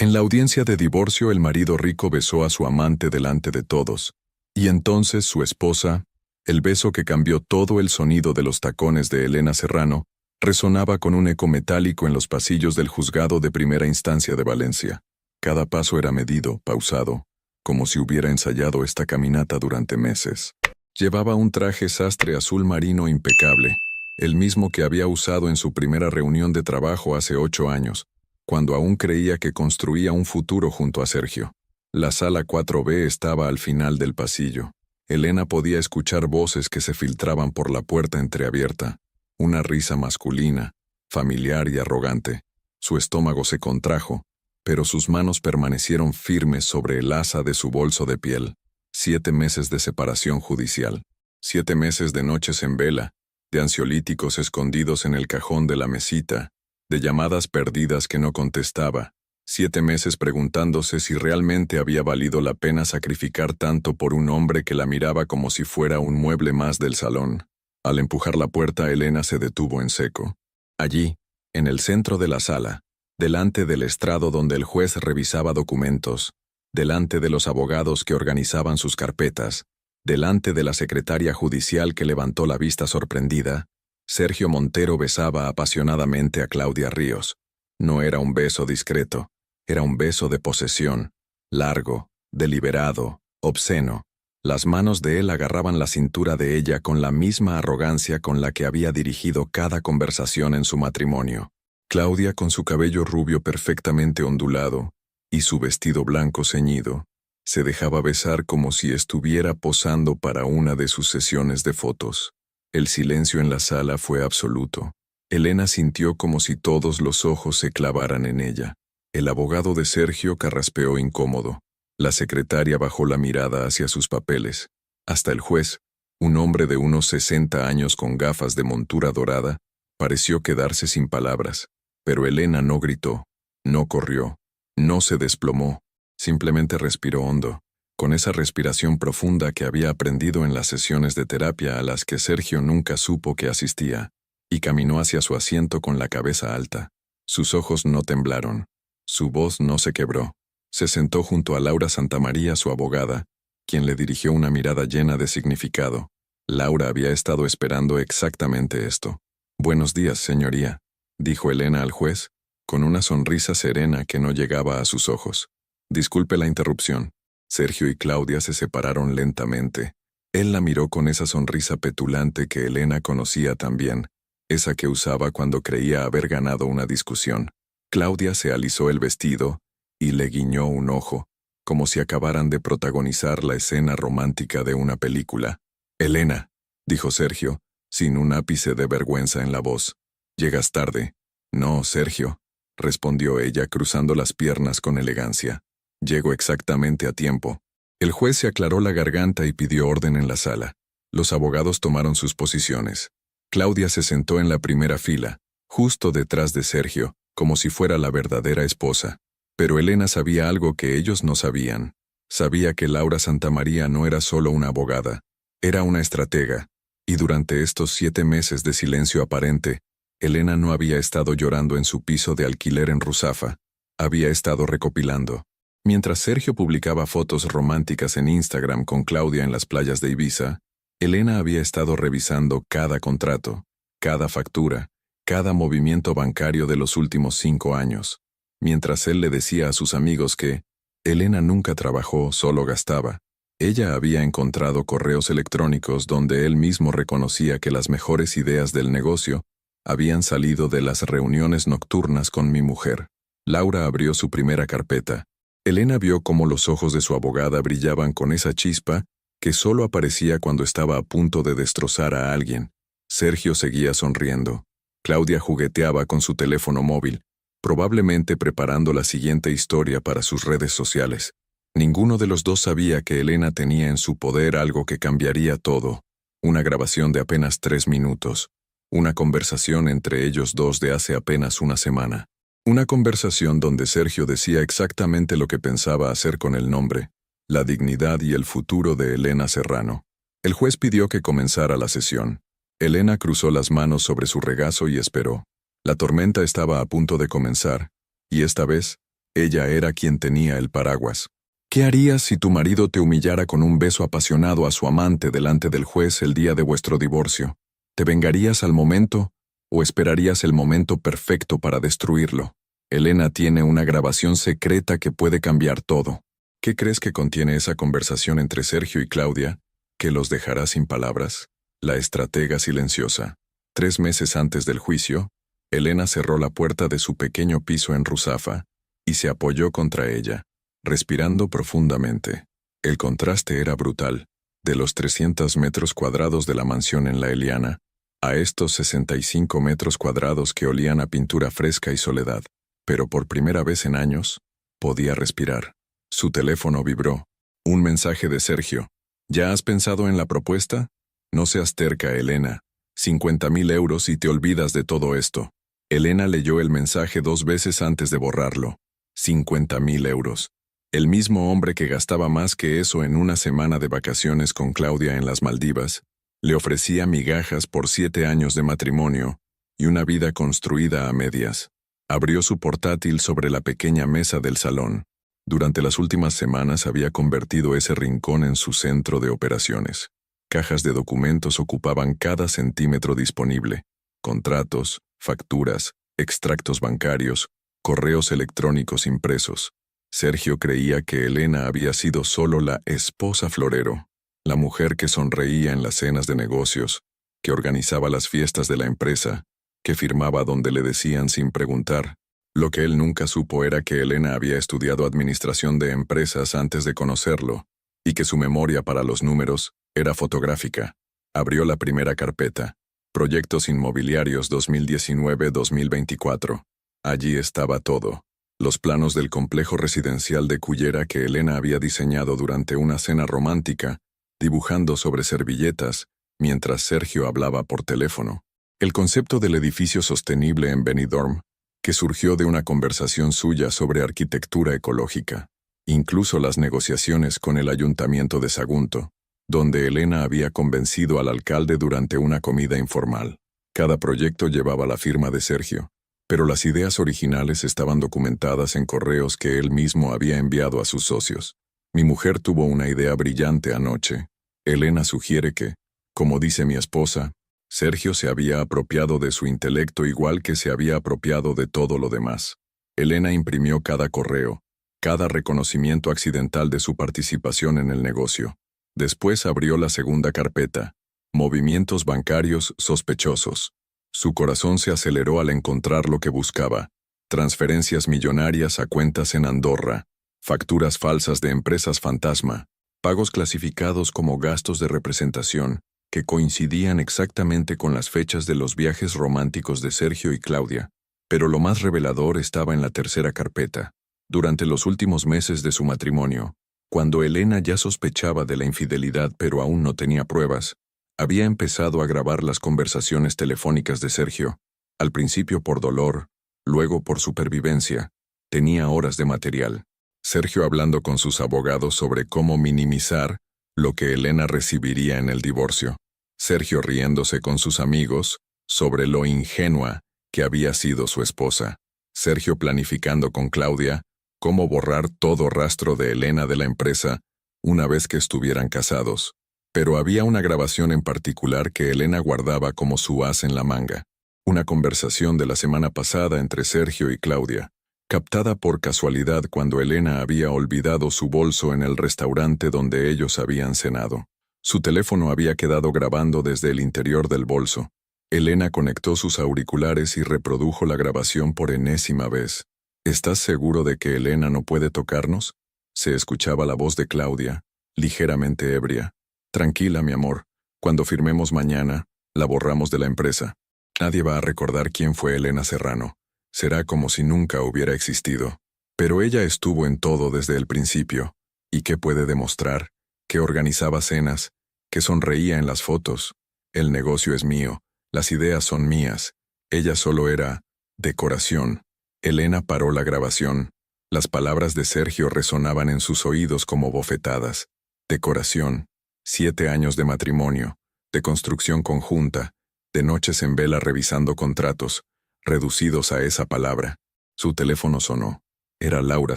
En la audiencia de divorcio, el marido rico besó a su amante delante de todos, y entonces su esposa, el beso que cambió todo el sonido de los tacones de Elena Serrano, resonaba con un eco metálico en los pasillos del juzgado de primera instancia de Valencia. Cada paso era medido, pausado, como si hubiera ensayado esta caminata durante meses. Llevaba un traje sastre azul marino impecable, el mismo que había usado en su primera reunión de trabajo hace 8 años, cuando aún creía que construía un futuro junto a Sergio. La sala 4B estaba al final del pasillo. Elena podía escuchar voces que se filtraban por la puerta entreabierta, una risa masculina, familiar y arrogante. Su estómago se contrajo, pero sus manos permanecieron firmes sobre el asa de su bolso de piel. 7 meses de separación judicial, 7 meses de noches en vela, de ansiolíticos escondidos en el cajón de la mesita, de llamadas perdidas que no contestaba, 7 meses preguntándose si realmente había valido la pena sacrificar tanto por un hombre que la miraba como si fuera un mueble más del salón. Al empujar la puerta, Elena se detuvo en seco. Allí, en el centro de la sala, delante del estrado donde el juez revisaba documentos, delante de los abogados que organizaban sus carpetas, delante de la secretaria judicial que levantó la vista sorprendida, Sergio Montero besaba apasionadamente a Claudia Ríos. No era un beso discreto, era un beso de posesión, largo, deliberado, obsceno. Las manos de él agarraban la cintura de ella con la misma arrogancia con la que había dirigido cada conversación en su matrimonio. Claudia, con su cabello rubio perfectamente ondulado y su vestido blanco ceñido, se dejaba besar como si estuviera posando para una de sus sesiones de fotos. El silencio en la sala fue absoluto. Elena sintió como si todos los ojos se clavaran en ella. El abogado de Sergio carraspeó incómodo. La secretaria bajó la mirada hacia sus papeles. Hasta el juez, un hombre de unos 60 años con gafas de montura dorada, pareció quedarse sin palabras. Pero Elena no gritó, no corrió, no se desplomó, simplemente respiró hondo, con esa respiración profunda que había aprendido en las sesiones de terapia a las que Sergio nunca supo que asistía, y caminó hacia su asiento con la cabeza alta. Sus ojos no temblaron, su voz no se quebró. Se sentó junto a Laura Santamaría, su abogada, quien le dirigió una mirada llena de significado. Laura había estado esperando exactamente esto. «Buenos días, señoría», dijo Elena al juez, con una sonrisa serena que no llegaba a sus ojos. «Disculpe la interrupción». Sergio y Claudia se separaron lentamente. Él la miró con esa sonrisa petulante que Elena conocía también, esa que usaba cuando creía haber ganado una discusión. Claudia se alisó el vestido y le guiñó un ojo, como si acabaran de protagonizar la escena romántica de una película. «Elena», dijo Sergio, sin un ápice de vergüenza en la voz, «llegas tarde». «No, Sergio», respondió ella cruzando las piernas con elegancia. «Llego exactamente a tiempo». El juez se aclaró la garganta y pidió orden en la sala. Los abogados tomaron sus posiciones. Claudia se sentó en la primera fila, justo detrás de Sergio, como si fuera la verdadera esposa. Pero Elena sabía algo que ellos no sabían. Sabía que Laura Santamaría no era solo una abogada, era una estratega, y durante estos 7 meses de silencio aparente, Elena no había estado llorando en su piso de alquiler en Ruzafa, había estado recopilando. Mientras Sergio publicaba fotos románticas en Instagram con Claudia en las playas de Ibiza, Elena había estado revisando cada contrato, cada factura, cada movimiento bancario de los últimos 5 años. Mientras él le decía a sus amigos que Elena nunca trabajó, solo gastaba. Ella había encontrado correos electrónicos donde él mismo reconocía que las mejores ideas del negocio habían salido de las reuniones nocturnas con mi mujer. Laura abrió su primera carpeta. Elena vio cómo los ojos de su abogada brillaban con esa chispa que solo aparecía cuando estaba a punto de destrozar a alguien. Sergio seguía sonriendo. Claudia jugueteaba con su teléfono móvil, probablemente preparando la siguiente historia para sus redes sociales. Ninguno de los dos sabía que Elena tenía en su poder algo que cambiaría todo. Una grabación de apenas 3 minutos. Una conversación entre ellos dos de hace apenas una semana. Una conversación donde Sergio decía exactamente lo que pensaba hacer con el nombre, la dignidad y el futuro de Elena Serrano. El juez pidió que comenzara la sesión. Elena cruzó las manos sobre su regazo y esperó. La tormenta estaba a punto de comenzar, y esta vez, Ella era quien tenía el paraguas. ¿Qué harías si tu marido te humillara con un beso apasionado a su amante delante del juez el día de vuestro divorcio? ¿Te vengarías al momento o esperarías el momento perfecto para destruirlo? Elena tiene una grabación secreta que puede cambiar todo. ¿Qué crees que contiene esa conversación entre Sergio y Claudia, que los dejará sin palabras? La estratega silenciosa. 3 meses antes del juicio, Elena cerró la puerta de su pequeño piso en Ruzafa y se apoyó contra ella, respirando profundamente. El contraste era brutal, de los 300 metros cuadrados de la mansión en La Eliana, a estos 65 metros cuadrados que olían a pintura fresca y soledad. Pero por primera vez en años, podía respirar. Su teléfono vibró. Un mensaje de Sergio. ¿Ya has pensado en la propuesta? No seas terca, Elena. 50.000 euros y te olvidas de todo esto. Elena leyó el mensaje 2 veces antes de borrarlo. 50.000 euros. El mismo hombre que gastaba más que eso en una semana de vacaciones con Claudia en las Maldivas, le ofrecía migajas por 7 años de matrimonio y una vida construida a medias. Abrió su portátil sobre la pequeña mesa del salón. Durante las últimas semanas había convertido ese rincón en su centro de operaciones. Cajas de documentos ocupaban cada centímetro disponible. Contratos, facturas, extractos bancarios, correos electrónicos impresos. Sergio creía que Elena había sido solo la esposa florero, la mujer que sonreía en las cenas de negocios, que organizaba las fiestas de la empresa, que firmaba donde le decían sin preguntar. Lo que él nunca supo era que Elena había estudiado administración de empresas antes de conocerlo, y que su memoria para los números era fotográfica. Abrió la primera carpeta, Proyectos Inmobiliarios 2019-2024. Allí estaba todo. Los planos del complejo residencial de Cullera que Elena había diseñado durante una cena romántica, dibujando sobre servilletas, mientras Sergio hablaba por teléfono. El concepto del edificio sostenible en Benidorm, que surgió de una conversación suya sobre arquitectura ecológica. Incluso las negociaciones con el ayuntamiento de Sagunto, donde Elena había convencido al alcalde durante una comida informal. Cada proyecto llevaba la firma de Sergio, pero las ideas originales estaban documentadas en correos que él mismo había enviado a sus socios. Mi mujer tuvo una idea brillante anoche. Elena sugiere que, como dice mi esposa, Sergio se había apropiado de su intelecto igual que se había apropiado de todo lo demás. Elena imprimió cada correo, cada reconocimiento accidental de su participación en el negocio. Después abrió la segunda carpeta, Movimientos bancarios sospechosos. Su corazón se aceleró al encontrar lo que buscaba: transferencias millonarias a cuentas en Andorra, facturas falsas de empresas fantasma, pagos clasificados como gastos de representación, que coincidían exactamente con las fechas de los viajes románticos de Sergio y Claudia. Pero lo más revelador estaba en la tercera carpeta. Durante los últimos meses de su matrimonio, cuando Elena ya sospechaba de la infidelidad pero aún no tenía pruebas, había empezado a grabar las conversaciones telefónicas de Sergio, al principio por dolor, luego por supervivencia. Tenía horas de material. Sergio hablando con sus abogados sobre cómo minimizar lo que Elena recibiría en el divorcio. Sergio riéndose con sus amigos sobre lo ingenua que había sido su esposa. Sergio planificando con Claudia cómo borrar todo rastro de Elena de la empresa una vez que estuvieran casados. Pero había una grabación en particular que Elena guardaba como su as en la manga. Una conversación de la semana pasada entre Sergio y Claudia, captada por casualidad cuando Elena había olvidado su bolso en el restaurante donde ellos habían cenado. Su teléfono había quedado grabando desde el interior del bolso. Elena conectó sus auriculares y reprodujo la grabación por enésima vez. ¿Estás seguro de que Elena no puede tocarnos? Se escuchaba la voz de Claudia, ligeramente ebria. Tranquila, mi amor. Cuando firmemos mañana, la borramos de la empresa. Nadie va a recordar quién fue Elena Serrano. Será como si nunca hubiera existido. Pero ella estuvo en todo desde el principio. ¿Y qué puede demostrar? Que organizaba cenas, que sonreía en las fotos. El negocio es mío, las ideas son mías. Ella solo era decoración. Elena paró la grabación. Las palabras de Sergio resonaban en sus oídos como bofetadas. Decoración. 7 años de matrimonio, de construcción conjunta, de noches en vela revisando contratos, reducidos a esa palabra. Su teléfono sonó. Era Laura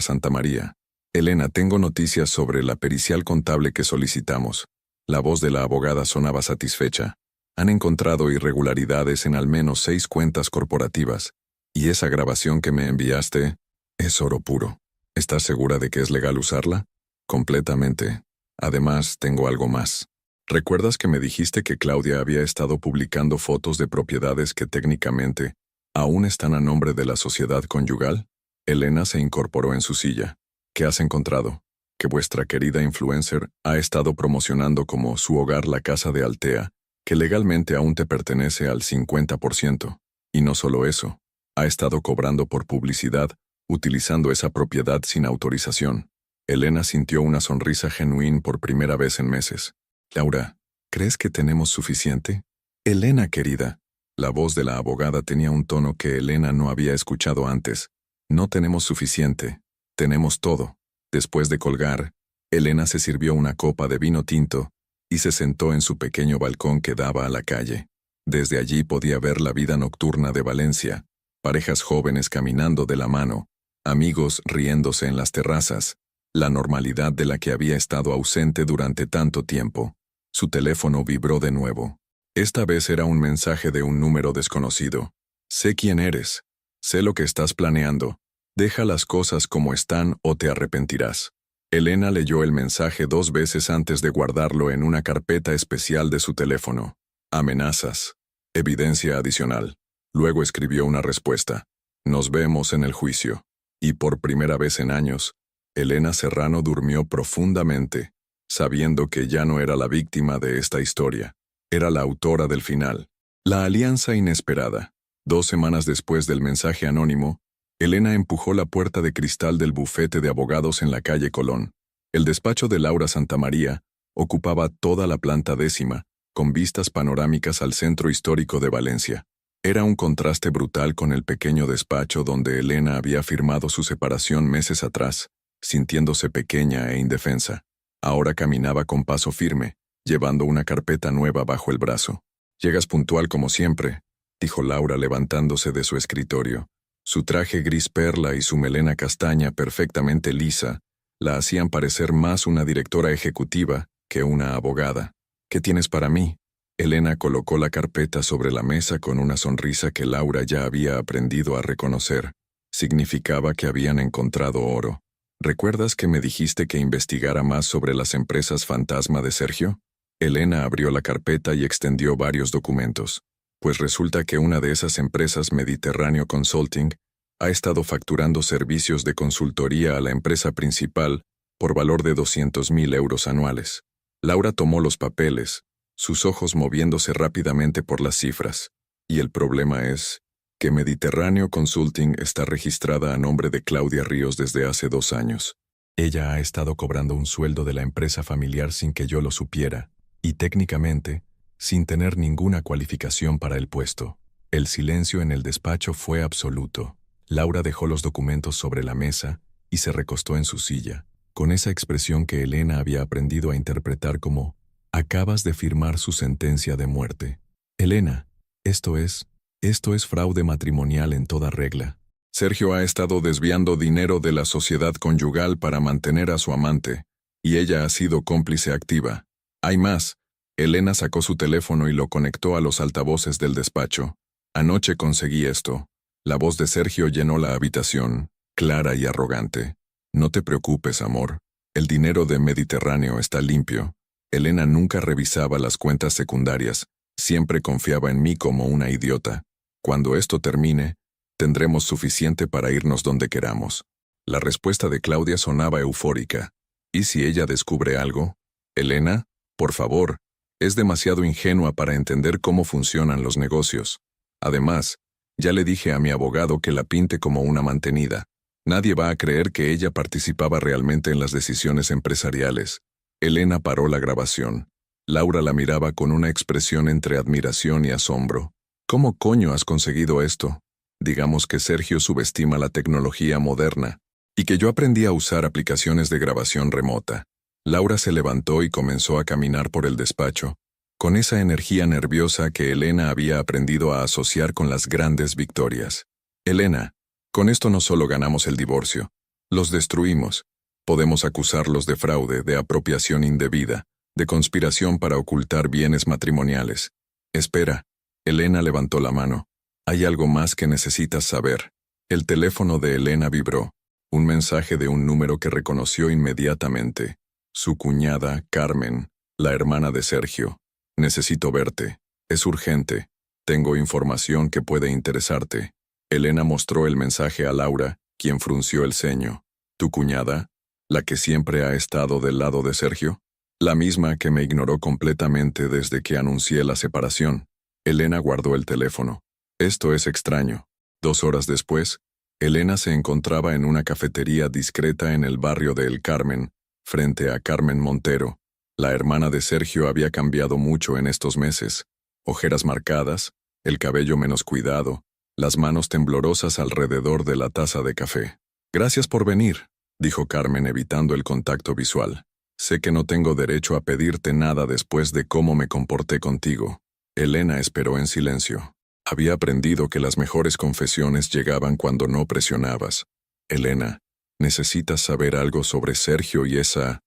Santamaría. Elena, tengo noticias sobre la pericial contable que solicitamos. La voz de la abogada sonaba satisfecha. Han encontrado irregularidades en al menos 6 cuentas corporativas. Y esa grabación que me enviaste es oro puro. ¿Estás segura de que es legal usarla? Completamente. Además, tengo algo más. ¿Recuerdas que me dijiste que Claudia había estado publicando fotos de propiedades que técnicamente aún están a nombre de la sociedad conyugal? Elena se incorporó en su silla. ¿Qué has encontrado? Que vuestra querida influencer ha estado promocionando como su hogar la casa de Altea, que legalmente aún te pertenece al 50%. Y no solo eso, ha estado cobrando por publicidad, utilizando esa propiedad sin autorización. Elena sintió una sonrisa genuina por primera vez en meses. Laura, ¿crees que tenemos suficiente? Elena, querida. La voz de la abogada tenía un tono que Elena no había escuchado antes. No tenemos suficiente. Tenemos todo. Después de colgar, Elena se sirvió una copa de vino tinto y se sentó en su pequeño balcón que daba a la calle. Desde allí podía ver la vida nocturna de Valencia, parejas jóvenes caminando de la mano, amigos riéndose en las terrazas, la normalidad de la que había estado ausente durante tanto tiempo. Su teléfono vibró de nuevo. Esta vez era un mensaje de un número desconocido. Sé quién eres. Sé lo que estás planeando. Deja las cosas como están o te arrepentirás. Elena leyó el mensaje 2 veces antes de guardarlo en una carpeta especial de su teléfono. Amenazas. Evidencia adicional. Luego escribió una respuesta. Nos vemos en el juicio. Y por primera vez en años, Elena Serrano durmió profundamente, sabiendo que ya no era la víctima de esta historia. Era la autora del final. La alianza inesperada. 2 semanas después del mensaje anónimo, Elena empujó la puerta de cristal del bufete de abogados en la calle Colón. El despacho de Laura Santamaría ocupaba toda la planta 10ª, con vistas panorámicas al centro histórico de Valencia. Era un contraste brutal con el pequeño despacho donde Elena había firmado su separación meses atrás, sintiéndose pequeña e indefensa. Ahora caminaba con paso firme, llevando una carpeta nueva bajo el brazo. «Llegas puntual como siempre», dijo Laura levantándose de su escritorio. Su traje gris perla y su melena castaña perfectamente lisa la hacían parecer más una directora ejecutiva que una abogada. «¿Qué tienes para mí?» Elena colocó la carpeta sobre la mesa con una sonrisa que Laura ya había aprendido a reconocer. Significaba que habían encontrado oro. ¿Recuerdas que me dijiste que investigara más sobre las empresas fantasma de Sergio? Elena abrió la carpeta y extendió varios documentos. Pues resulta que una de esas empresas, Mediterráneo Consulting, ha estado facturando servicios de consultoría a la empresa principal por valor de 200.000 euros anuales. Laura tomó los papeles, sus ojos moviéndose rápidamente por las cifras. Y el problema es que Mediterráneo Consulting está registrada a nombre de Claudia Ríos desde hace 2 años. Ella ha estado cobrando un sueldo de la empresa familiar sin que yo lo supiera, y técnicamente, sin tener ninguna cualificación para el puesto. El silencio en el despacho fue absoluto. Laura dejó los documentos sobre la mesa y se recostó en su silla, con esa expresión que Elena había aprendido a interpretar como «acabas de firmar su sentencia de muerte». Elena, esto es fraude matrimonial en toda regla. Sergio ha estado desviando dinero de la sociedad conyugal para mantener a su amante, y ella ha sido cómplice activa. Hay más. Elena sacó su teléfono y lo conectó a los altavoces del despacho. Anoche conseguí esto. La voz de Sergio llenó la habitación, clara y arrogante. No te preocupes, amor. El dinero de Mediterráneo está limpio. Elena nunca revisaba las cuentas secundarias. Siempre confiaba en mí como una idiota. Cuando esto termine, tendremos suficiente para irnos donde queramos. La respuesta de Claudia sonaba eufórica. ¿Y si ella descubre algo? Elena, por favor, es demasiado ingenua para entender cómo funcionan los negocios. Además, ya le dije a mi abogado que la pinte como una mantenida. Nadie va a creer que ella participaba realmente en las decisiones empresariales. Elena paró la grabación. Laura la miraba con una expresión entre admiración y asombro. ¿Cómo coño has conseguido esto? Digamos que Sergio subestima la tecnología moderna y que yo aprendí a usar aplicaciones de grabación remota. Laura se levantó y comenzó a caminar por el despacho, con esa energía nerviosa que Elena había aprendido a asociar con las grandes victorias. Elena, con esto no solo ganamos el divorcio, Los destruimos. Podemos acusarlos de fraude, de apropiación indebida, de conspiración para ocultar bienes matrimoniales. Espera. Elena levantó la mano. Hay algo más que necesitas saber. El teléfono de Elena vibró. Un mensaje de un número que reconoció inmediatamente. Su cuñada, Carmen, la hermana de Sergio. Necesito verte. Es urgente. Tengo información que puede interesarte. Elena mostró el mensaje a Laura, quien frunció el ceño. ¿Tu cuñada? ¿La que siempre ha estado del lado de Sergio? La misma que me ignoró completamente desde que anuncié la separación. Elena guardó el teléfono. Esto es extraño. 2 horas después, Elena se encontraba en una cafetería discreta en el barrio de El Carmen, frente a Carmen Montero. La hermana de Sergio había cambiado mucho en estos meses. Ojeras marcadas, el cabello menos cuidado, las manos temblorosas alrededor de la taza de café. «Gracias por venir», dijo Carmen evitando el contacto visual. «Sé que no tengo derecho a pedirte nada después de cómo me comporté contigo». Elena esperó en silencio. Había aprendido que las mejores confesiones llegaban cuando no presionabas. «Elena, necesitas saber algo sobre Sergio y esa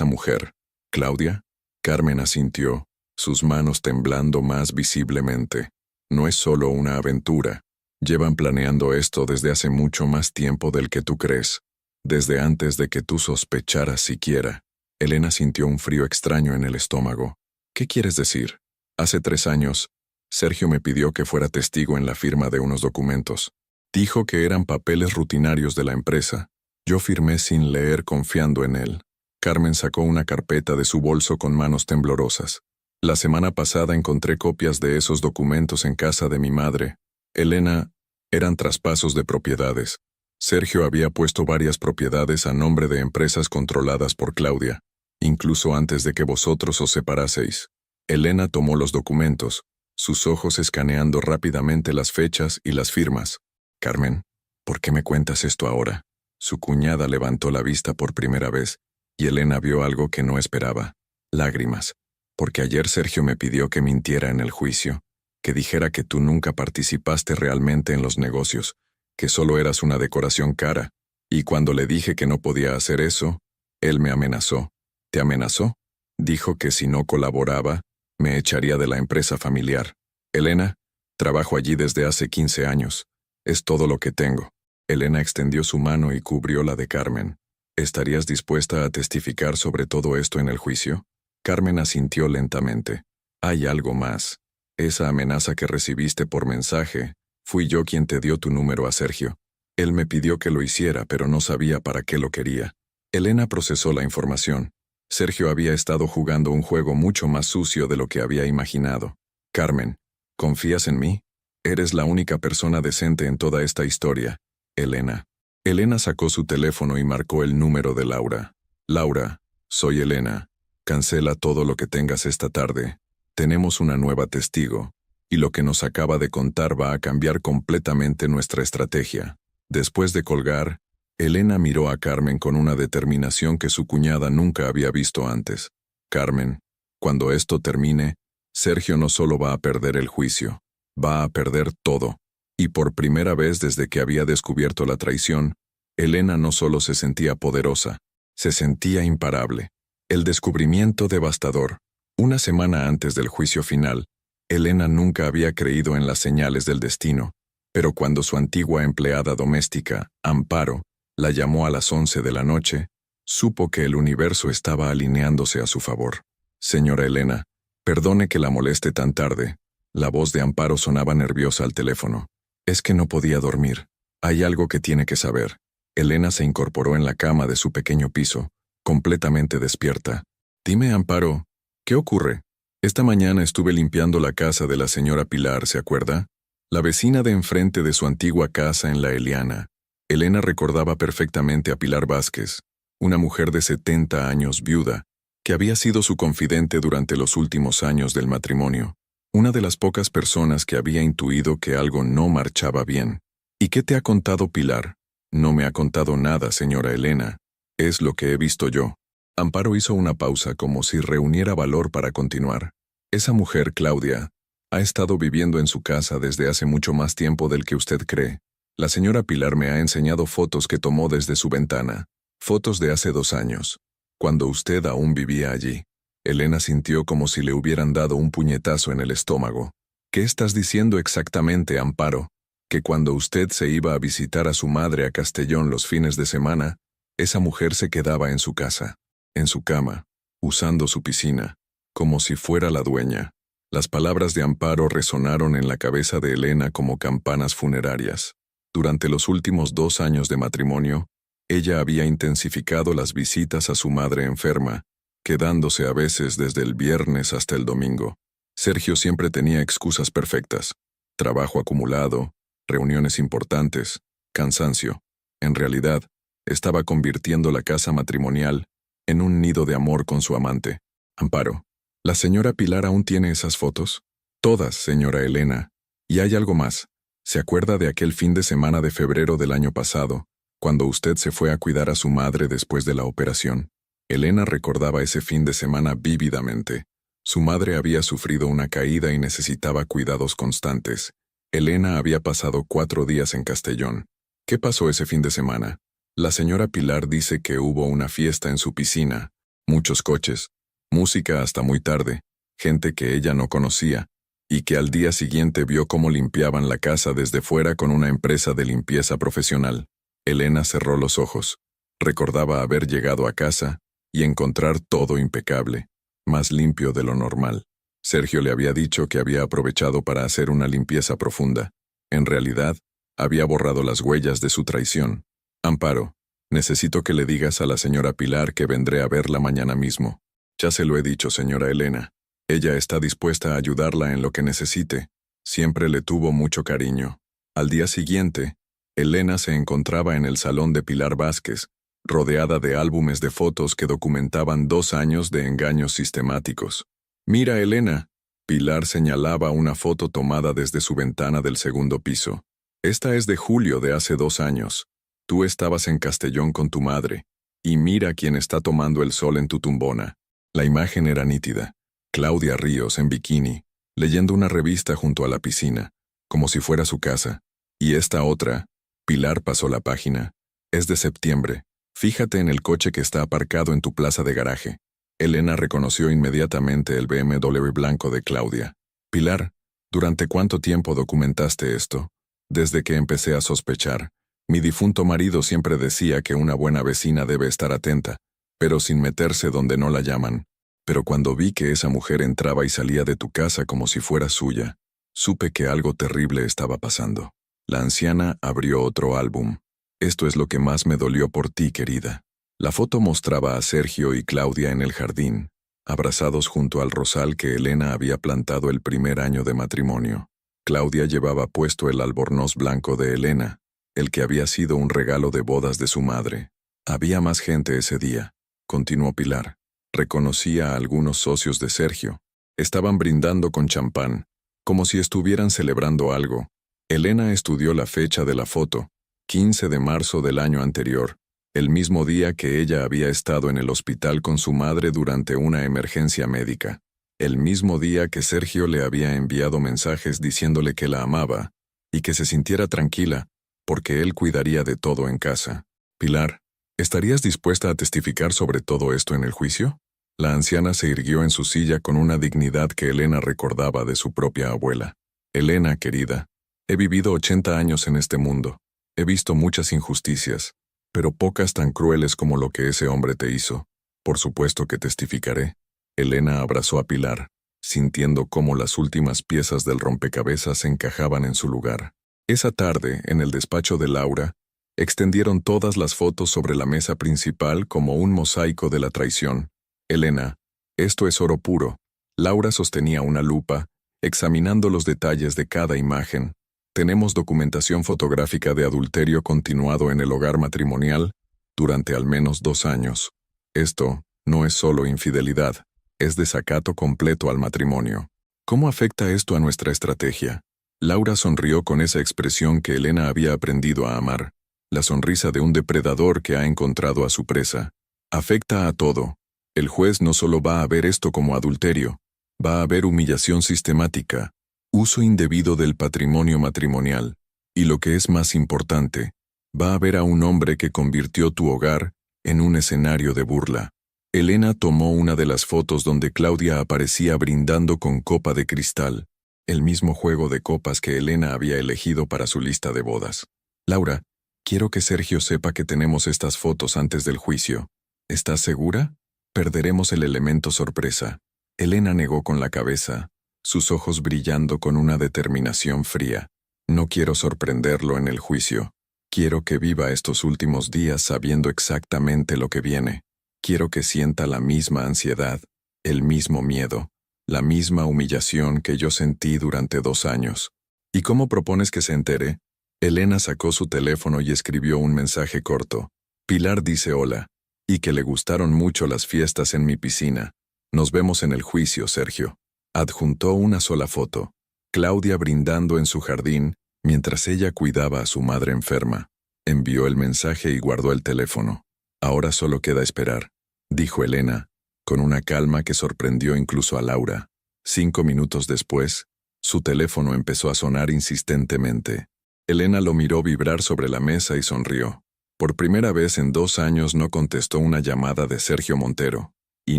mujer. ¿Claudia?» Carmen asintió, sus manos temblando más visiblemente. «No es solo una aventura. Llevan planeando esto desde hace mucho más tiempo del que tú crees. Desde antes de que tú sospecharas siquiera». Elena sintió un frío extraño en el estómago. «¿Qué quieres decir?» «Hace 3 años, Sergio me pidió que fuera testigo en la firma de unos documentos. Dijo que eran papeles rutinarios de la empresa. Yo firmé sin leer confiando en él». Carmen sacó una carpeta de su bolso con manos temblorosas. «La semana pasada encontré copias de esos documentos en casa de mi madre. Elena, eran traspasos de propiedades. Sergio había puesto varias propiedades a nombre de empresas controladas por Claudia, incluso antes de que vosotros os separaseis». Elena tomó los documentos, sus ojos escaneando rápidamente las fechas y las firmas. «Carmen, ¿por qué me cuentas esto ahora?» Su cuñada levantó la vista por primera vez, y Elena vio algo que no esperaba. Lágrimas. «Porque ayer Sergio me pidió que mintiera en el juicio, que dijera que tú nunca participaste realmente en los negocios, que solo eras una decoración cara, y cuando le dije que no podía hacer eso, él me amenazó». «¿Te amenazó?» «Dijo que si no colaboraba, me echaría de la empresa familiar. Elena, trabajo allí desde hace 15 años. Es todo lo que tengo». Elena extendió su mano y cubrió la de Carmen. «¿Estarías dispuesta a testificar sobre todo esto en el juicio?» Carmen asintió lentamente. «Hay algo más. Esa amenaza que recibiste por mensaje, fui yo quien te dio tu número a Sergio. Él me pidió que lo hiciera, pero no sabía para qué lo quería». Elena procesó la información. Sergio había estado jugando un juego mucho más sucio de lo que había imaginado. «Carmen, ¿confías en mí? Eres la única persona decente en toda esta historia, Elena». Elena sacó su teléfono y marcó el número de Laura. «Laura, soy Elena. Cancela todo lo que tengas esta tarde. Tenemos una nueva testigo, y lo que nos acaba de contar va a cambiar completamente nuestra estrategia». Después de colgar, Elena miró a Carmen con una determinación que su cuñada nunca había visto antes. «Carmen, cuando esto termine, Sergio no solo va a perder el juicio, va a perder todo». Y por primera vez desde que había descubierto la traición, Elena no solo se sentía poderosa, se sentía imparable. El descubrimiento devastador. Una semana antes del juicio final, Elena nunca había creído en las señales del destino, pero cuando su antigua empleada doméstica, Amparo, la llamó a las 11 de la noche, supo que el universo estaba alineándose a su favor. «Señora Elena, perdone que la moleste tan tarde». La voz de Amparo sonaba nerviosa al teléfono. «Es que no podía dormir. Hay algo que tiene que saber». Elena se incorporó en la cama de su pequeño piso, completamente despierta. «Dime, Amparo, ¿qué ocurre? Esta mañana estuve limpiando la casa de la señora Pilar, ¿se acuerda? La vecina de enfrente de su antigua casa en La Eliana». Elena recordaba perfectamente a Pilar Vázquez, una mujer de 70 años viuda, que había sido su confidente durante los últimos años del matrimonio. Una de las pocas personas que había intuido que algo no marchaba bien. «¿Y qué te ha contado Pilar?» «No me ha contado nada, señora Elena. Es lo que he visto yo». Amparo hizo una pausa como si reuniera valor para continuar. «Esa mujer, Claudia, ha estado viviendo en su casa desde hace mucho más tiempo del que usted cree. La señora Pilar me ha enseñado fotos que tomó desde su ventana, fotos de hace 2 años, cuando usted aún vivía allí. Elena sintió como si le hubieran dado un puñetazo en el estómago. ¿Qué estás diciendo exactamente, Amparo? Que cuando usted se iba a visitar a su madre a Castellón los fines de semana, esa mujer se quedaba en su casa, en su cama, usando su piscina, como si fuera la dueña. Las palabras de Amparo resonaron en la cabeza de Elena como campanas funerarias. Durante los últimos 2 años de matrimonio, ella había intensificado las visitas a su madre enferma, quedándose a veces desde el viernes hasta el domingo. Sergio siempre tenía excusas perfectas: trabajo acumulado, reuniones importantes, cansancio. En realidad, estaba convirtiendo la casa matrimonial en un nido de amor con su amante. Amparo, ¿la señora Pilar aún tiene esas fotos? Todas, señora Elena. Y hay algo más. ¿Se acuerda de aquel fin de semana de febrero del año pasado, cuando usted se fue a cuidar a su madre después de la operación? Elena recordaba ese fin de semana vívidamente. Su madre había sufrido una caída y necesitaba cuidados constantes. Elena había pasado 4 días en Castellón. ¿Qué pasó ese fin de semana? La señora Pilar dice que hubo una fiesta en su piscina, muchos coches, música hasta muy tarde, gente que ella no conocía, y que al día siguiente vio cómo limpiaban la casa desde fuera con una empresa de limpieza profesional. Elena cerró los ojos. Recordaba haber llegado a casa y encontrar todo impecable, más limpio de lo normal. Sergio le había dicho que había aprovechado para hacer una limpieza profunda. En realidad, había borrado las huellas de su traición. Amparo, necesito que le digas a la señora Pilar que vendré a verla mañana mismo. Ya se lo he dicho, señora Elena. Ella está dispuesta a ayudarla en lo que necesite. Siempre le tuvo mucho cariño. Al día siguiente, Elena se encontraba en el salón de Pilar Vázquez, rodeada de álbumes de fotos que documentaban 2 años de engaños sistemáticos. «Mira, Elena», Pilar señalaba una foto tomada desde su ventana del segundo piso. «Esta es de julio de hace 2 años. Tú estabas en Castellón con tu madre, y mira quién está tomando el sol en tu tumbona». La imagen era nítida. Claudia Ríos en bikini, leyendo una revista junto a la piscina, como si fuera su casa. Y esta otra, Pilar pasó la página. Es de septiembre. Fíjate en el coche que está aparcado en tu plaza de garaje. Elena reconoció inmediatamente el BMW blanco de Claudia. Pilar, ¿durante cuánto tiempo documentaste esto? Desde que empecé a sospechar. Mi difunto marido siempre decía que una buena vecina debe estar atenta, pero sin meterse donde no la llaman. Pero cuando vi que esa mujer entraba y salía de tu casa como si fuera suya, supe que algo terrible estaba pasando. La anciana abrió otro álbum. Esto es lo que más me dolió por ti, querida. La foto mostraba a Sergio y Claudia en el jardín, abrazados junto al rosal que Elena había plantado el primer año de matrimonio. Claudia llevaba puesto el albornoz blanco de Elena, el que había sido un regalo de bodas de su madre. Había más gente ese día, continuó Pilar. Reconocía a algunos socios de Sergio. Estaban brindando con champán, como si estuvieran celebrando algo. Elena estudió la fecha de la foto, 15 de marzo del año anterior, el mismo día que ella había estado en el hospital con su madre durante una emergencia médica. El mismo día que Sergio le había enviado mensajes diciéndole que la amaba y que se sintiera tranquila, porque él cuidaría de todo en casa. Pilar, ¿estarías dispuesta a testificar sobre todo esto en el juicio? La anciana se irguió en su silla con una dignidad que Elena recordaba de su propia abuela. Elena, querida, he vivido 80 años en este mundo. He visto muchas injusticias, pero pocas tan crueles como lo que ese hombre te hizo. Por supuesto que testificaré. Elena abrazó a Pilar, sintiendo cómo las últimas piezas del rompecabezas se encajaban en su lugar. Esa tarde, en el despacho de Laura, extendieron todas las fotos sobre la mesa principal como un mosaico de la traición. Elena, esto es oro puro. Laura sostenía una lupa, examinando los detalles de cada imagen. Tenemos documentación fotográfica de adulterio continuado en el hogar matrimonial durante al menos 2 años. Esto no es solo infidelidad, es desacato completo al matrimonio. ¿Cómo afecta esto a nuestra estrategia? Laura sonrió con esa expresión que Elena había aprendido a amar, la sonrisa de un depredador que ha encontrado a su presa. Afecta a todo. El juez no solo va a ver esto como adulterio, va a ver humillación sistemática, uso indebido del patrimonio matrimonial, Y lo que es más importante, va a ver a un hombre que convirtió tu hogar en un escenario de burla. Elena tomó una de las fotos donde Claudia aparecía brindando con copa de cristal, el mismo juego de copas que Elena había elegido para su lista de bodas. Laura, quiero que Sergio sepa que tenemos estas fotos antes del juicio. ¿Estás segura? Perderemos el elemento sorpresa. Elena negó con la cabeza, sus ojos brillando con una determinación fría. No quiero sorprenderlo en el juicio. Quiero que viva estos últimos días sabiendo exactamente lo que viene. Quiero que sienta la misma ansiedad, el mismo miedo, la misma humillación que yo sentí durante 2 años. ¿Y cómo propones que se entere? Elena sacó su teléfono y escribió un mensaje corto. Pilar dice hola, y que le gustaron mucho las fiestas en mi piscina. Nos vemos en el juicio, Sergio. Adjuntó una sola foto. Claudia brindando en su jardín, mientras ella cuidaba a su madre enferma. Envió el mensaje y guardó el teléfono. Ahora solo queda esperar, dijo Elena, con una calma que sorprendió incluso a Laura. 5 minutos después, su teléfono empezó a sonar insistentemente. Elena lo miró vibrar sobre la mesa y sonrió. Por primera vez en 2 años no contestó una llamada de Sergio Montero, y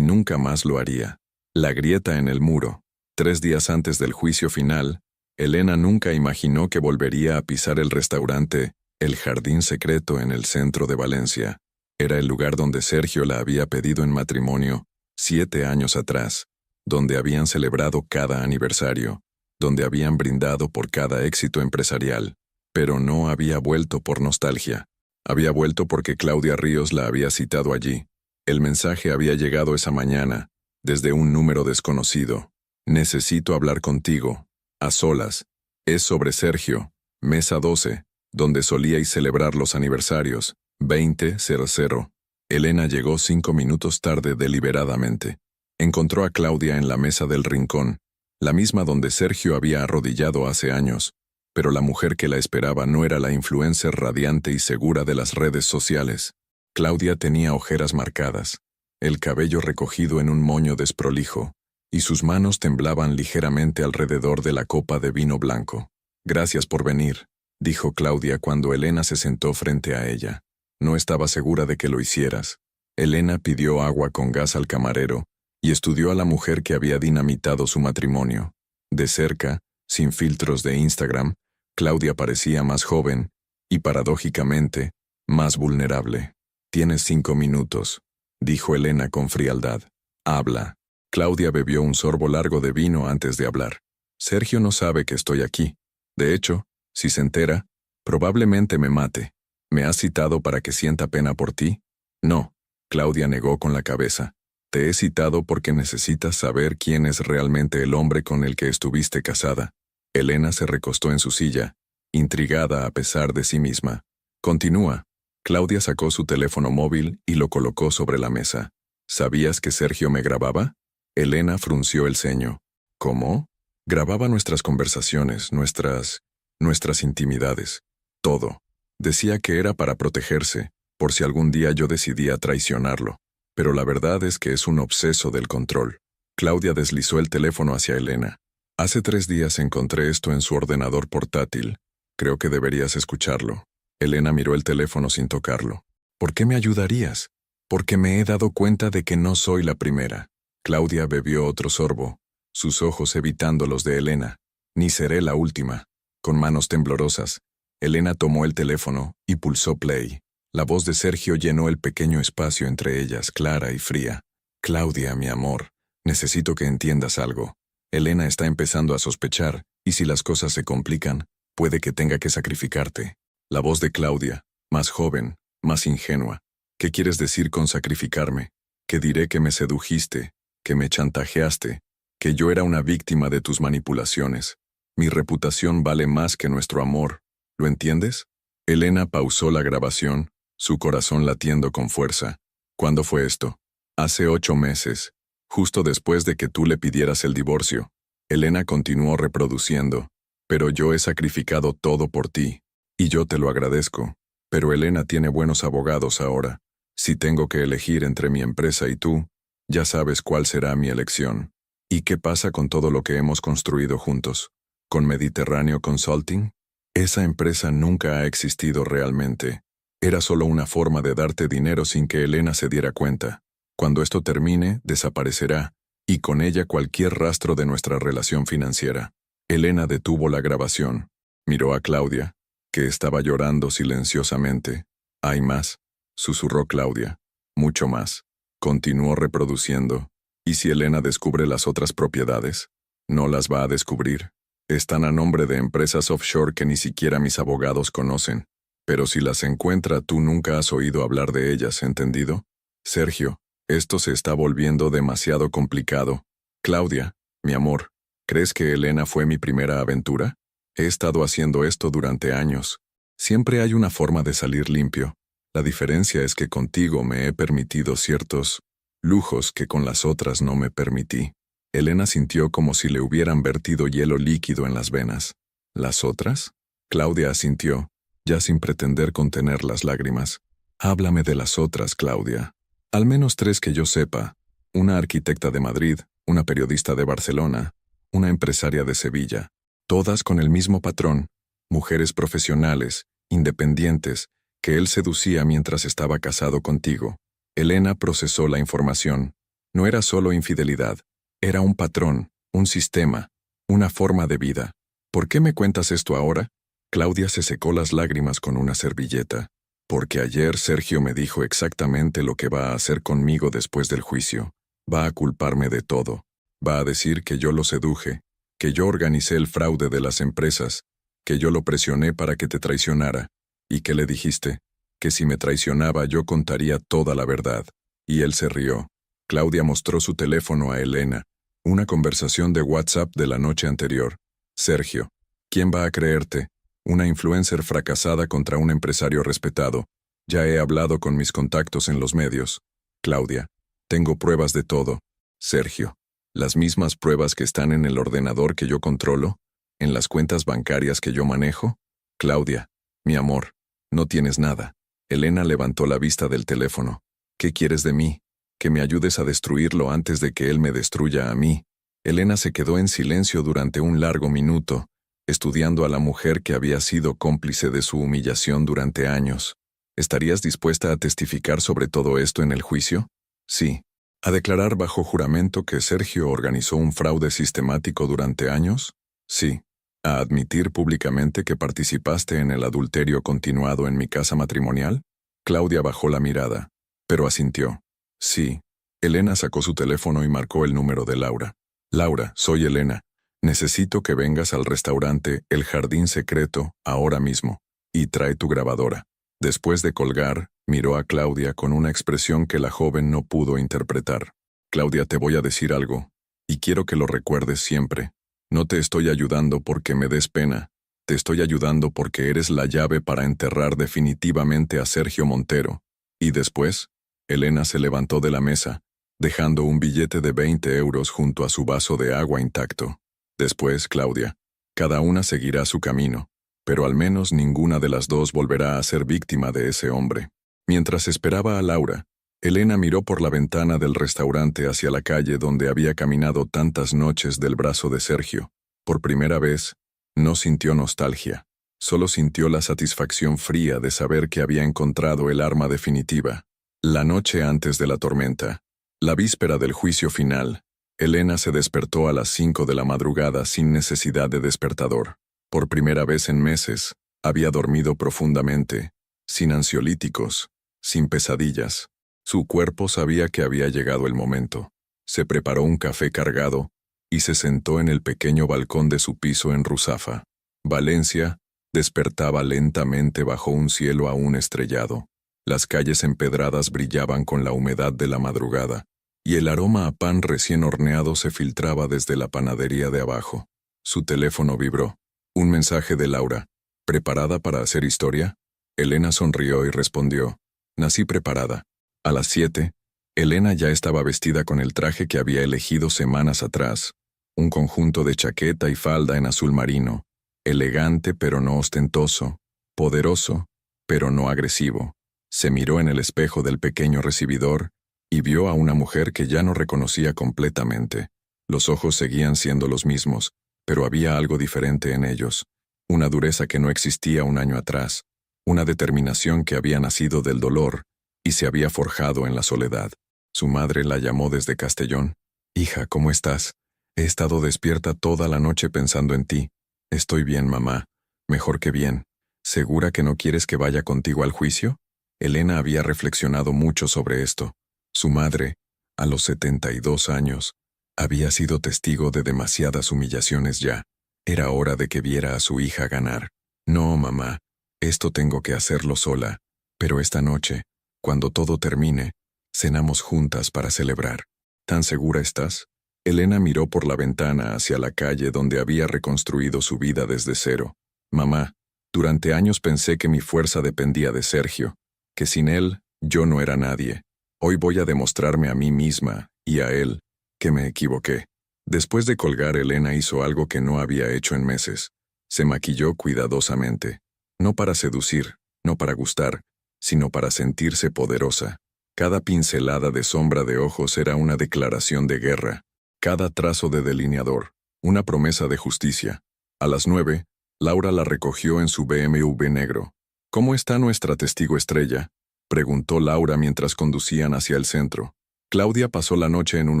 nunca más lo haría. La grieta en el muro. 3 días antes del juicio final, Elena nunca imaginó que volvería a pisar el restaurante El Jardín Secreto en el centro de Valencia. Era el lugar donde Sergio la había pedido en matrimonio 7 años atrás, donde habían celebrado cada aniversario, donde habían brindado por cada éxito empresarial, pero no había vuelto por nostalgia. Había vuelto porque Claudia Ríos la había citado allí. El mensaje había llegado esa mañana, desde un número desconocido. Necesito hablar contigo, a solas. Es sobre Sergio, mesa 12, donde solíais celebrar los aniversarios, 20:00. Elena llegó 5 minutos tarde deliberadamente. Encontró a Claudia en la mesa del rincón, la misma donde Sergio había arrodillado hace años, pero la mujer que la esperaba no era la influencer radiante y segura de las redes sociales. Claudia tenía ojeras marcadas, el cabello recogido en un moño desprolijo, y sus manos temblaban ligeramente alrededor de la copa de vino blanco. Gracias por venir, dijo Claudia cuando Elena se sentó frente a ella. No estaba segura de que lo hicieras. Elena pidió agua con gas al camarero y estudió a la mujer que había dinamitado su matrimonio. De cerca, sin filtros de Instagram, Claudia parecía más joven y, paradójicamente, más vulnerable. Tienes 5 minutos, dijo Elena con frialdad. Habla. Claudia bebió un sorbo largo de vino antes de hablar. Sergio no sabe que estoy aquí. De hecho, si se entera, probablemente me mate. ¿Me has citado para que sienta pena por ti? No, Claudia negó con la cabeza. Te he citado porque necesitas saber quién es realmente el hombre con el que estuviste casada. Elena se recostó en su silla, intrigada a pesar de sí misma. Continúa. Claudia sacó su teléfono móvil y lo colocó sobre la mesa. ¿Sabías que Sergio me grababa? Elena frunció el ceño. ¿Cómo? Grababa nuestras conversaciones, nuestras intimidades. Todo. Decía que era para protegerse, por si algún día yo decidía traicionarlo. Pero la verdad es que es un obseso del control. Claudia deslizó el teléfono hacia Elena. Hace 3 días encontré esto en su ordenador portátil. Creo que deberías escucharlo. Elena miró el teléfono sin tocarlo. ¿Por qué me ayudarías? Porque me he dado cuenta de que no soy la primera. Claudia bebió otro sorbo, sus ojos evitando los de Elena. Ni seré la última. Con manos temblorosas, Elena tomó el teléfono y pulsó play. La voz de Sergio llenó el pequeño espacio entre ellas, clara y fría. Claudia, mi amor, necesito que entiendas algo. Elena está empezando a sospechar, y si las cosas se complican, puede que tenga que sacrificarte. La voz de Claudia, más joven, más ingenua. ¿Qué quieres decir con sacrificarme? Que diré que me sedujiste, que me chantajeaste, que yo era una víctima de tus manipulaciones. Mi reputación vale más que nuestro amor. ¿Lo entiendes? Elena pausó la grabación, su corazón latiendo con fuerza. ¿Cuándo fue esto? Hace 8 meses, justo después de que tú le pidieras el divorcio. Elena continuó reproduciendo. Pero yo he sacrificado todo por ti, y yo te lo agradezco. Pero Elena tiene buenos abogados ahora. Si tengo que elegir entre mi empresa y tú, ya sabes cuál será mi elección. ¿Y qué pasa con todo lo que hemos construido juntos? ¿Con Mediterráneo Consulting? Esa empresa nunca ha existido realmente. Era solo una forma de darte dinero sin que Elena se diera cuenta. Cuando esto termine, desaparecerá, y con ella cualquier rastro de nuestra relación financiera. Elena detuvo la grabación. Miró a Claudia, que estaba llorando silenciosamente. «Hay más», susurró Claudia. «Mucho más». Continuó reproduciendo. «¿Y si Elena descubre las otras propiedades?» «No las va a descubrir. Están a nombre de empresas offshore que ni siquiera mis abogados conocen. Pero si las encuentra, tú nunca has oído hablar de ellas, ¿entendido? Sergio, esto se está volviendo demasiado complicado. Claudia, mi amor, ¿crees que Elena fue mi primera aventura? He estado haciendo esto durante años. Siempre hay una forma de salir limpio. La diferencia es que contigo me he permitido ciertos lujos que con las otras no me permití». Elena sintió como si le hubieran vertido hielo líquido en las venas. ¿Las otras? Claudia asintió, ya sin pretender contener las lágrimas. «Háblame de las otras, Claudia. Al menos 3 que yo sepa. Una arquitecta de Madrid, una periodista de Barcelona, una empresaria de Sevilla. Todas con el mismo patrón. Mujeres profesionales, independientes, que él seducía mientras estaba casado contigo». Elena procesó la información. No era solo infidelidad. Era un patrón, un sistema, una forma de vida. ¿Por qué me cuentas esto ahora? Claudia se secó las lágrimas con una servilleta. Porque ayer Sergio me dijo exactamente lo que va a hacer conmigo después del juicio. Va a culparme de todo. Va a decir que yo lo seduje, que yo organicé el fraude de las empresas, que yo lo presioné para que te traicionara. ¿Y qué le dijiste? Que si me traicionaba yo contaría toda la verdad. Y él se rió. Claudia mostró su teléfono a Elena. Una conversación de WhatsApp de la noche anterior. Sergio, ¿quién va a creerte? Una influencer fracasada contra un empresario respetado. Ya he hablado con mis contactos en los medios. Claudia, tengo pruebas de todo. Sergio, ¿las mismas pruebas que están en el ordenador que yo controlo? ¿En las cuentas bancarias que yo manejo? Claudia, mi amor, no tienes nada. Elena levantó la vista del teléfono. ¿Qué quieres de mí? Que me ayudes a destruirlo antes de que él me destruya a mí. Elena se quedó en silencio durante un largo minuto, estudiando a la mujer que había sido cómplice de su humillación durante años. ¿Estarías dispuesta a testificar sobre todo esto en el juicio? Sí. ¿A declarar bajo juramento que Sergio organizó un fraude sistemático durante años? Sí. ¿A admitir públicamente que participaste en el adulterio continuado en mi casa matrimonial? Claudia bajó la mirada, pero asintió. Sí. Elena sacó su teléfono y marcó el número de Laura. Laura, soy Elena. Necesito que vengas al restaurante El Jardín Secreto ahora mismo. Y trae tu grabadora. Después de colgar, miró a Claudia con una expresión que la joven no pudo interpretar. Claudia, te voy a decir algo, y quiero que lo recuerdes siempre. No te estoy ayudando porque me des pena. Te estoy ayudando porque eres la llave para enterrar definitivamente a Sergio Montero. Y después, Elena se levantó de la mesa, dejando un billete de 20 euros junto a su vaso de agua intacto. Después, Claudia, cada una seguirá su camino, pero al menos ninguna de las dos volverá a ser víctima de ese hombre. Mientras esperaba a Laura, Elena miró por la ventana del restaurante hacia la calle donde había caminado tantas noches del brazo de Sergio. Por primera vez, no sintió nostalgia, solo sintió la satisfacción fría de saber que había encontrado el arma definitiva. La noche antes de la tormenta, la víspera del juicio final, Elena se despertó a las 5 de la madrugada sin necesidad de despertador. Por primera vez en meses, había dormido profundamente, sin ansiolíticos, sin pesadillas. Su cuerpo sabía que había llegado el momento. Se preparó un café cargado y se sentó en el pequeño balcón de su piso en Ruzafa. Valencia despertaba lentamente bajo un cielo aún estrellado. Las calles empedradas brillaban con la humedad de la madrugada, y el aroma a pan recién horneado se filtraba desde la panadería de abajo. Su teléfono vibró. Un mensaje de Laura. ¿Preparada para hacer historia? Elena sonrió y respondió. Nací preparada. A las 7, Elena ya estaba vestida con el traje que había elegido semanas atrás. Un conjunto de chaqueta y falda en azul marino. Elegante pero no ostentoso. Poderoso pero no agresivo. Se miró en el espejo del pequeño recibidor y vio a una mujer que ya no reconocía completamente. Los ojos seguían siendo los mismos, pero había algo diferente en ellos. una dureza que no existía un año atrás, una determinación que había nacido del dolor y se había forjado en la soledad. Su madre la llamó desde Castellón. «Hija, ¿cómo estás? He estado despierta toda la noche pensando en ti. Estoy bien, mamá. Mejor que bien. ¿Segura que no quieres que vaya contigo al juicio?» Elena había reflexionado mucho sobre esto. Su madre, a los 72 años, había sido testigo de demasiadas humillaciones ya. Era hora de que viera a su hija ganar. «No, mamá, esto tengo que hacerlo sola, pero esta noche, cuando todo termine, cenamos juntas para celebrar». «¿Tan segura estás?» Elena miró por la ventana hacia la calle donde había reconstruido su vida desde cero. «Mamá, durante años pensé que mi fuerza dependía de Sergio, que sin él yo no era nadie. Hoy voy a demostrarme a mí misma y a él que me equivoqué». Después de colgar, Elena hizo algo que no había hecho en meses. Se maquilló cuidadosamente. No para seducir, no para gustar, sino para sentirse poderosa. Cada pincelada de sombra de ojos era una declaración de guerra. Cada trazo de delineador, una promesa de justicia. A las 9, Laura la recogió en su BMW negro. «¿Cómo está nuestra testigo estrella?», preguntó Laura mientras conducían hacia el centro. «Claudia pasó la noche en un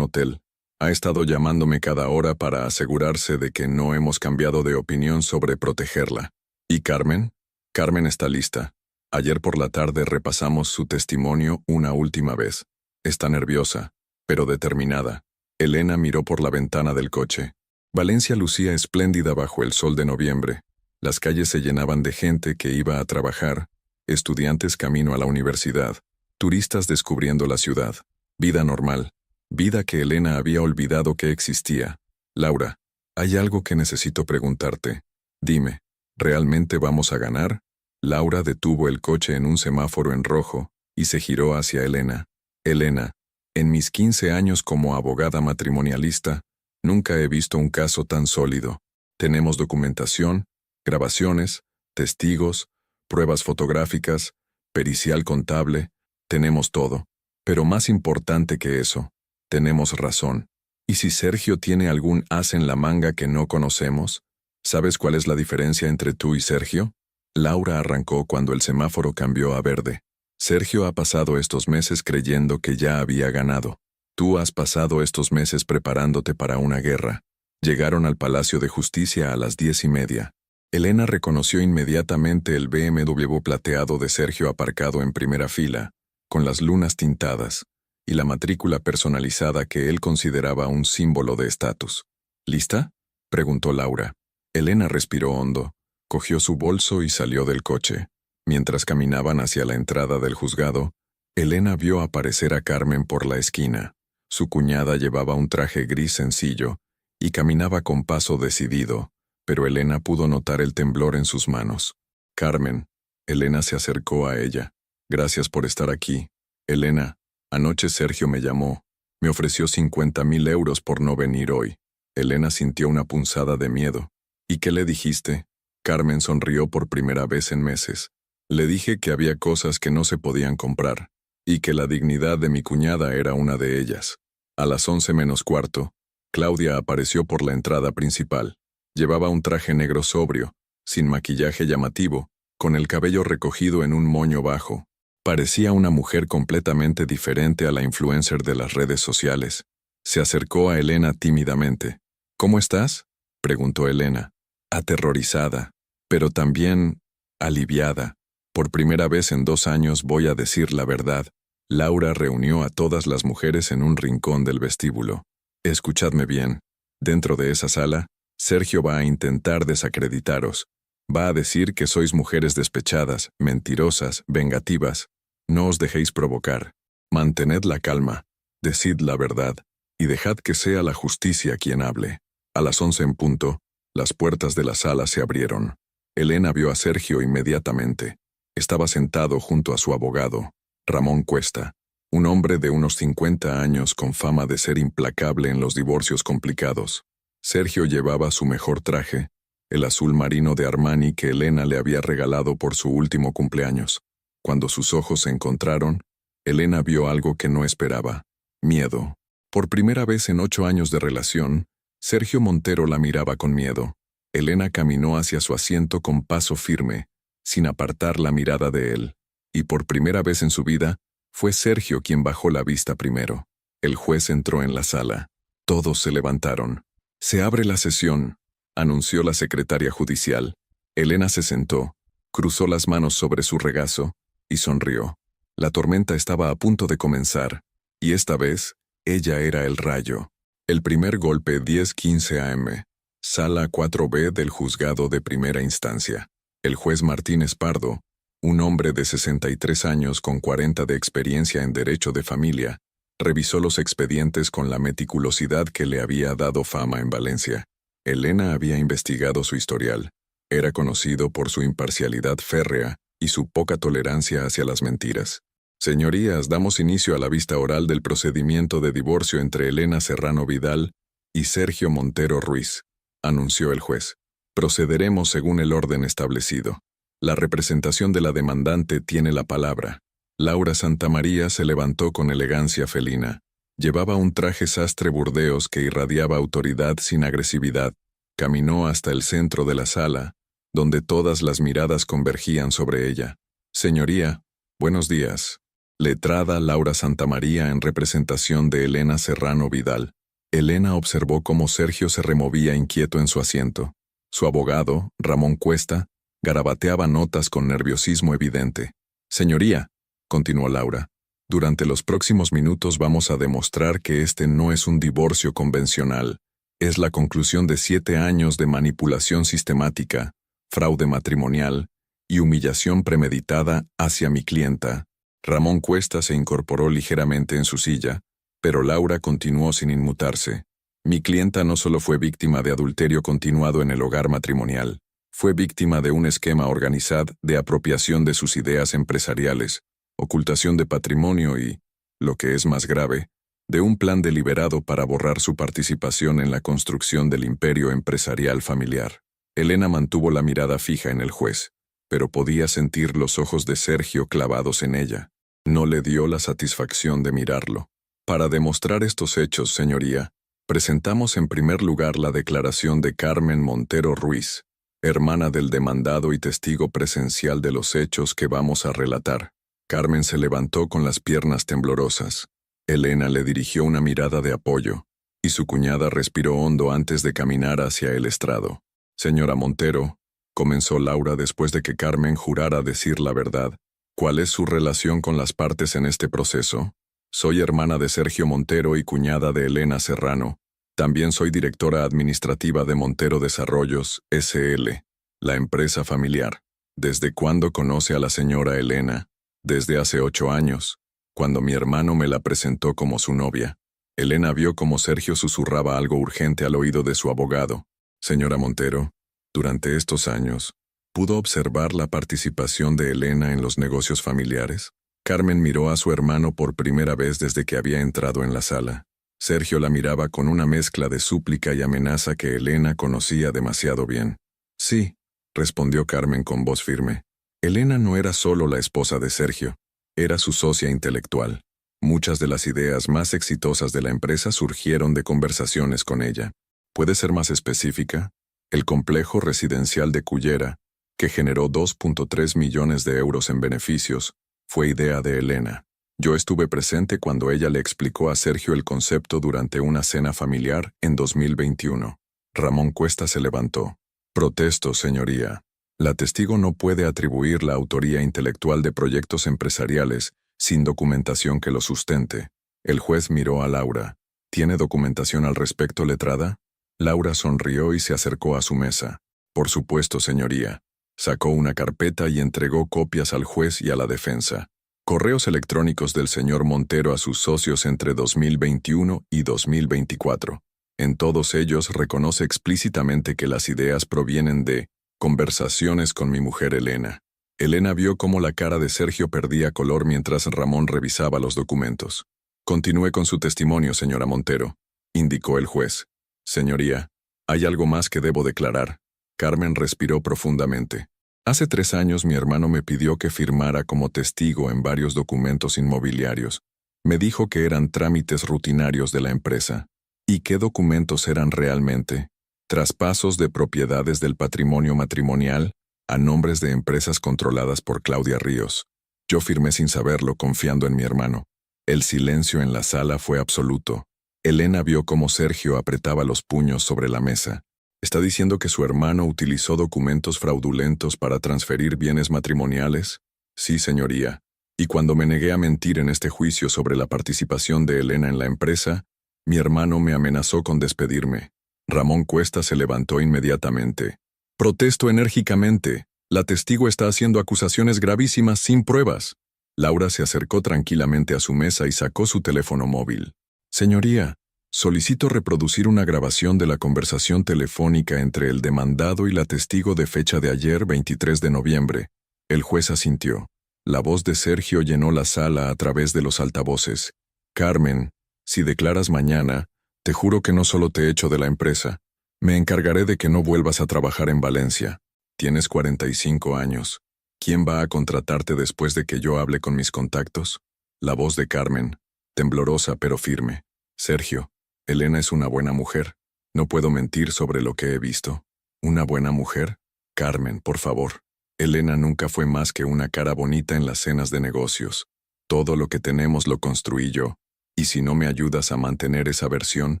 hotel. Ha estado llamándome cada hora para asegurarse de que no hemos cambiado de opinión sobre protegerla». «¿Y Carmen?» «Carmen está lista. Ayer por la tarde repasamos su testimonio una última vez. Está nerviosa, pero determinada». Elena miró por la ventana del coche. Valencia lucía espléndida bajo el sol de noviembre. Las calles se llenaban de gente que iba a trabajar, estudiantes camino a la universidad, turistas descubriendo la ciudad. Vida normal. Vida que Elena había olvidado que existía. «Laura, hay algo que necesito preguntarte. Dime, ¿realmente vamos a ganar?» Laura detuvo el coche en un semáforo en rojo y se giró hacia Elena. «Elena, en mis 15 años como abogada matrimonialista, nunca he visto un caso tan sólido. Tenemos documentación, grabaciones, testigos, pruebas fotográficas, pericial contable, tenemos todo. Pero más importante que eso, tenemos razón. ¿Y si Sergio tiene algún as en la manga que no conocemos? ¿Sabes cuál es la diferencia entre tú y Sergio?» Laura arrancó cuando el semáforo cambió a verde. «Sergio ha pasado estos meses creyendo que ya había ganado. Tú has pasado estos meses preparándote para una guerra». Llegaron al Palacio de Justicia a las 10:30. Elena reconoció inmediatamente el BMW plateado de Sergio aparcado en primera fila, con las lunas tintadas, y la matrícula personalizada que él consideraba un símbolo de estatus. «¿Lista?», preguntó Laura. Elena respiró hondo, cogió su bolso y salió del coche. Mientras caminaban hacia la entrada del juzgado, Elena vio aparecer a Carmen por la esquina. Su cuñada llevaba un traje gris sencillo y caminaba con paso decidido, pero Elena pudo notar el temblor en sus manos. «Carmen». Elena se acercó a ella. «Gracias por estar aquí. Elena, anoche Sergio me llamó. Me ofreció 50.000 euros por no venir hoy». Elena sintió una punzada de miedo. «¿Y qué le dijiste?». Carmen sonrió por primera vez en meses. «Le dije que había cosas que no se podían comprar, y que la dignidad de mi cuñada era una de ellas». A las 11:15, Claudia apareció por la entrada principal. Llevaba un traje negro sobrio, sin maquillaje llamativo, con el cabello recogido en un moño bajo. Parecía una mujer completamente diferente a la influencer de las redes sociales. Se acercó a Elena tímidamente. «¿Cómo estás?», preguntó Elena, aterrorizada, pero también aliviada. «Por primera vez en 2 años voy a decir la verdad». Laura reunió a todas las mujeres en un rincón del vestíbulo. «Escuchadme bien. Dentro de esa sala, Sergio va a intentar desacreditaros. Va a decir que sois mujeres despechadas, mentirosas, vengativas. No os dejéis provocar. Mantened la calma, decid la verdad, y dejad que sea la justicia quien hable». A las 11:00, las puertas de la sala se abrieron. Elena vio a Sergio inmediatamente. Estaba sentado junto a su abogado, Ramón Cuesta, un hombre de unos 50 años con fama de ser implacable en los divorcios complicados. Sergio llevaba su mejor traje, el azul marino de Armani que Elena le había regalado por su último cumpleaños. Cuando sus ojos se encontraron, Elena vio algo que no esperaba: miedo. Por primera vez en 8 años de relación, Sergio Montero la miraba con miedo. Elena caminó hacia su asiento con paso firme, sin apartar la mirada de él. Y por primera vez en su vida, fue Sergio quien bajó la vista primero. El juez entró en la sala. Todos se levantaron. «Se abre la sesión», anunció la secretaria judicial. Elena se sentó, cruzó las manos sobre su regazo y sonrió. La tormenta estaba a punto de comenzar, y esta vez, ella era el rayo. El primer golpe 10:15 am. Sala 4B del juzgado de primera instancia. El juez Martínez Pardo, un hombre de 63 años con 40 de experiencia en derecho de familia, revisó los expedientes con la meticulosidad que le había dado fama en Valencia. Elena había investigado su historial. Era conocido por su imparcialidad férrea y su poca tolerancia hacia las mentiras. Señorías, damos inicio a la vista oral del procedimiento de divorcio entre Elena Serrano Vidal y Sergio Montero Ruiz, anunció el juez. Procederemos según el orden establecido. La representación de la demandante tiene la palabra. Laura Santamaría se levantó con elegancia felina. Llevaba un traje sastre burdeos que irradiaba autoridad sin agresividad. Caminó hasta el centro de la sala, donde todas las miradas convergían sobre ella. Señoría, buenos días. Letrada Laura Santamaría en representación de Elena Serrano Vidal. Elena observó cómo Sergio se removía inquieto en su asiento. Su abogado, Ramón Cuesta, garabateaba notas con nerviosismo evidente. Señoría, continuó Laura, durante los próximos minutos vamos a demostrar que este no es un divorcio convencional. Es la conclusión de 7 años de manipulación sistemática, fraude matrimonial y humillación premeditada hacia mi clienta. Ramón Cuesta se incorporó ligeramente en su silla, pero Laura continuó sin inmutarse. Mi clienta no solo fue víctima de adulterio continuado en el hogar matrimonial, fue víctima de un esquema organizado de apropiación de sus ideas empresariales, ocultación de patrimonio y, lo que es más grave, de un plan deliberado para borrar su participación en la construcción del imperio empresarial familiar. Elena mantuvo la mirada fija en el juez, pero podía sentir los ojos de Sergio clavados en ella. No le dio la satisfacción de mirarlo. Para demostrar estos hechos, señoría, presentamos en primer lugar la declaración de Carmen Montero Ruiz, hermana del demandado y testigo presencial de los hechos que vamos a relatar. Carmen se levantó con las piernas temblorosas. Elena le dirigió una mirada de apoyo, y su cuñada respiró hondo antes de caminar hacia el estrado. Señora Montero, comenzó Laura después de que Carmen jurara decir la verdad. ¿Cuál es su relación con las partes en este proceso? Soy hermana de Sergio Montero y cuñada de Elena Serrano. También soy directora administrativa de Montero Desarrollos, S.L., la empresa familiar. ¿Desde cuándo conoce a la señora Elena? Desde hace 8 años, cuando mi hermano me la presentó como su novia. Elena vio cómo Sergio susurraba algo urgente al oído de su abogado. Señora Montero, durante estos años, ¿pudo observar la participación de Elena en los negocios familiares? Carmen miró a su hermano por primera vez desde que había entrado en la sala. Sergio la miraba con una mezcla de súplica y amenaza que Elena conocía demasiado bien. Sí, respondió Carmen con voz firme. Elena no era solo la esposa de Sergio, era su socia intelectual. Muchas de las ideas más exitosas de la empresa surgieron de conversaciones con ella. ¿Puede ser más específica? El complejo residencial de Cullera, que generó 2.3 millones de euros en beneficios, fue idea de Elena. Yo estuve presente cuando ella le explicó a Sergio el concepto durante una cena familiar en 2021. Ramón Cuesta se levantó. Protesto, señoría. La testigo no puede atribuir la autoría intelectual de proyectos empresariales sin documentación que lo sustente. El juez miró a Laura. ¿Tiene documentación al respecto, letrada? Laura sonrió y se acercó a su mesa. Por supuesto, señoría. Sacó una carpeta y entregó copias al juez y a la defensa. Correos electrónicos del señor Montero a sus socios entre 2021 y 2024. En todos ellos reconoce explícitamente que las ideas provienen de conversaciones con mi mujer Elena. Elena vio cómo la cara de Sergio perdía color mientras Ramón revisaba los documentos. Continúe con su testimonio, señora Montero, indicó el juez. Señoría, hay algo más que debo declarar. Carmen respiró profundamente. Hace 3 años mi hermano me pidió que firmara como testigo en varios documentos inmobiliarios. Me dijo que eran trámites rutinarios de la empresa. ¿Y qué documentos eran realmente? Traspasos de propiedades del patrimonio matrimonial a nombres de empresas controladas por Claudia Ríos. Yo firmé sin saberlo, confiando en mi hermano. El silencio en la sala fue absoluto. Elena vio cómo Sergio apretaba los puños sobre la mesa. ¿Está diciendo que su hermano utilizó documentos fraudulentos para transferir bienes matrimoniales? Sí, señoría. Y cuando me negué a mentir en este juicio sobre la participación de Elena en la empresa, mi hermano me amenazó con despedirme. Ramón Cuesta se levantó inmediatamente. Protesto enérgicamente. La testigo está haciendo acusaciones gravísimas sin pruebas. Laura se acercó tranquilamente a su mesa y sacó su teléfono móvil. Señoría, solicito reproducir una grabación de la conversación telefónica entre el demandado y la testigo de fecha de ayer, 23 de noviembre. El juez asintió. La voz de Sergio llenó la sala a través de los altavoces. Carmen, si declaras mañana, te juro que no solo te echo de la empresa. Me encargaré de que no vuelvas a trabajar en Valencia. Tienes 45 años. ¿Quién va a contratarte después de que yo hable con mis contactos? La voz de Carmen, temblorosa pero firme. Sergio, Elena es una buena mujer. No puedo mentir sobre lo que he visto. ¿Una buena mujer? Carmen, por favor. Elena nunca fue más que una cara bonita en las cenas de negocios. Todo lo que tenemos lo construí yo. Y si no me ayudas a mantener esa versión,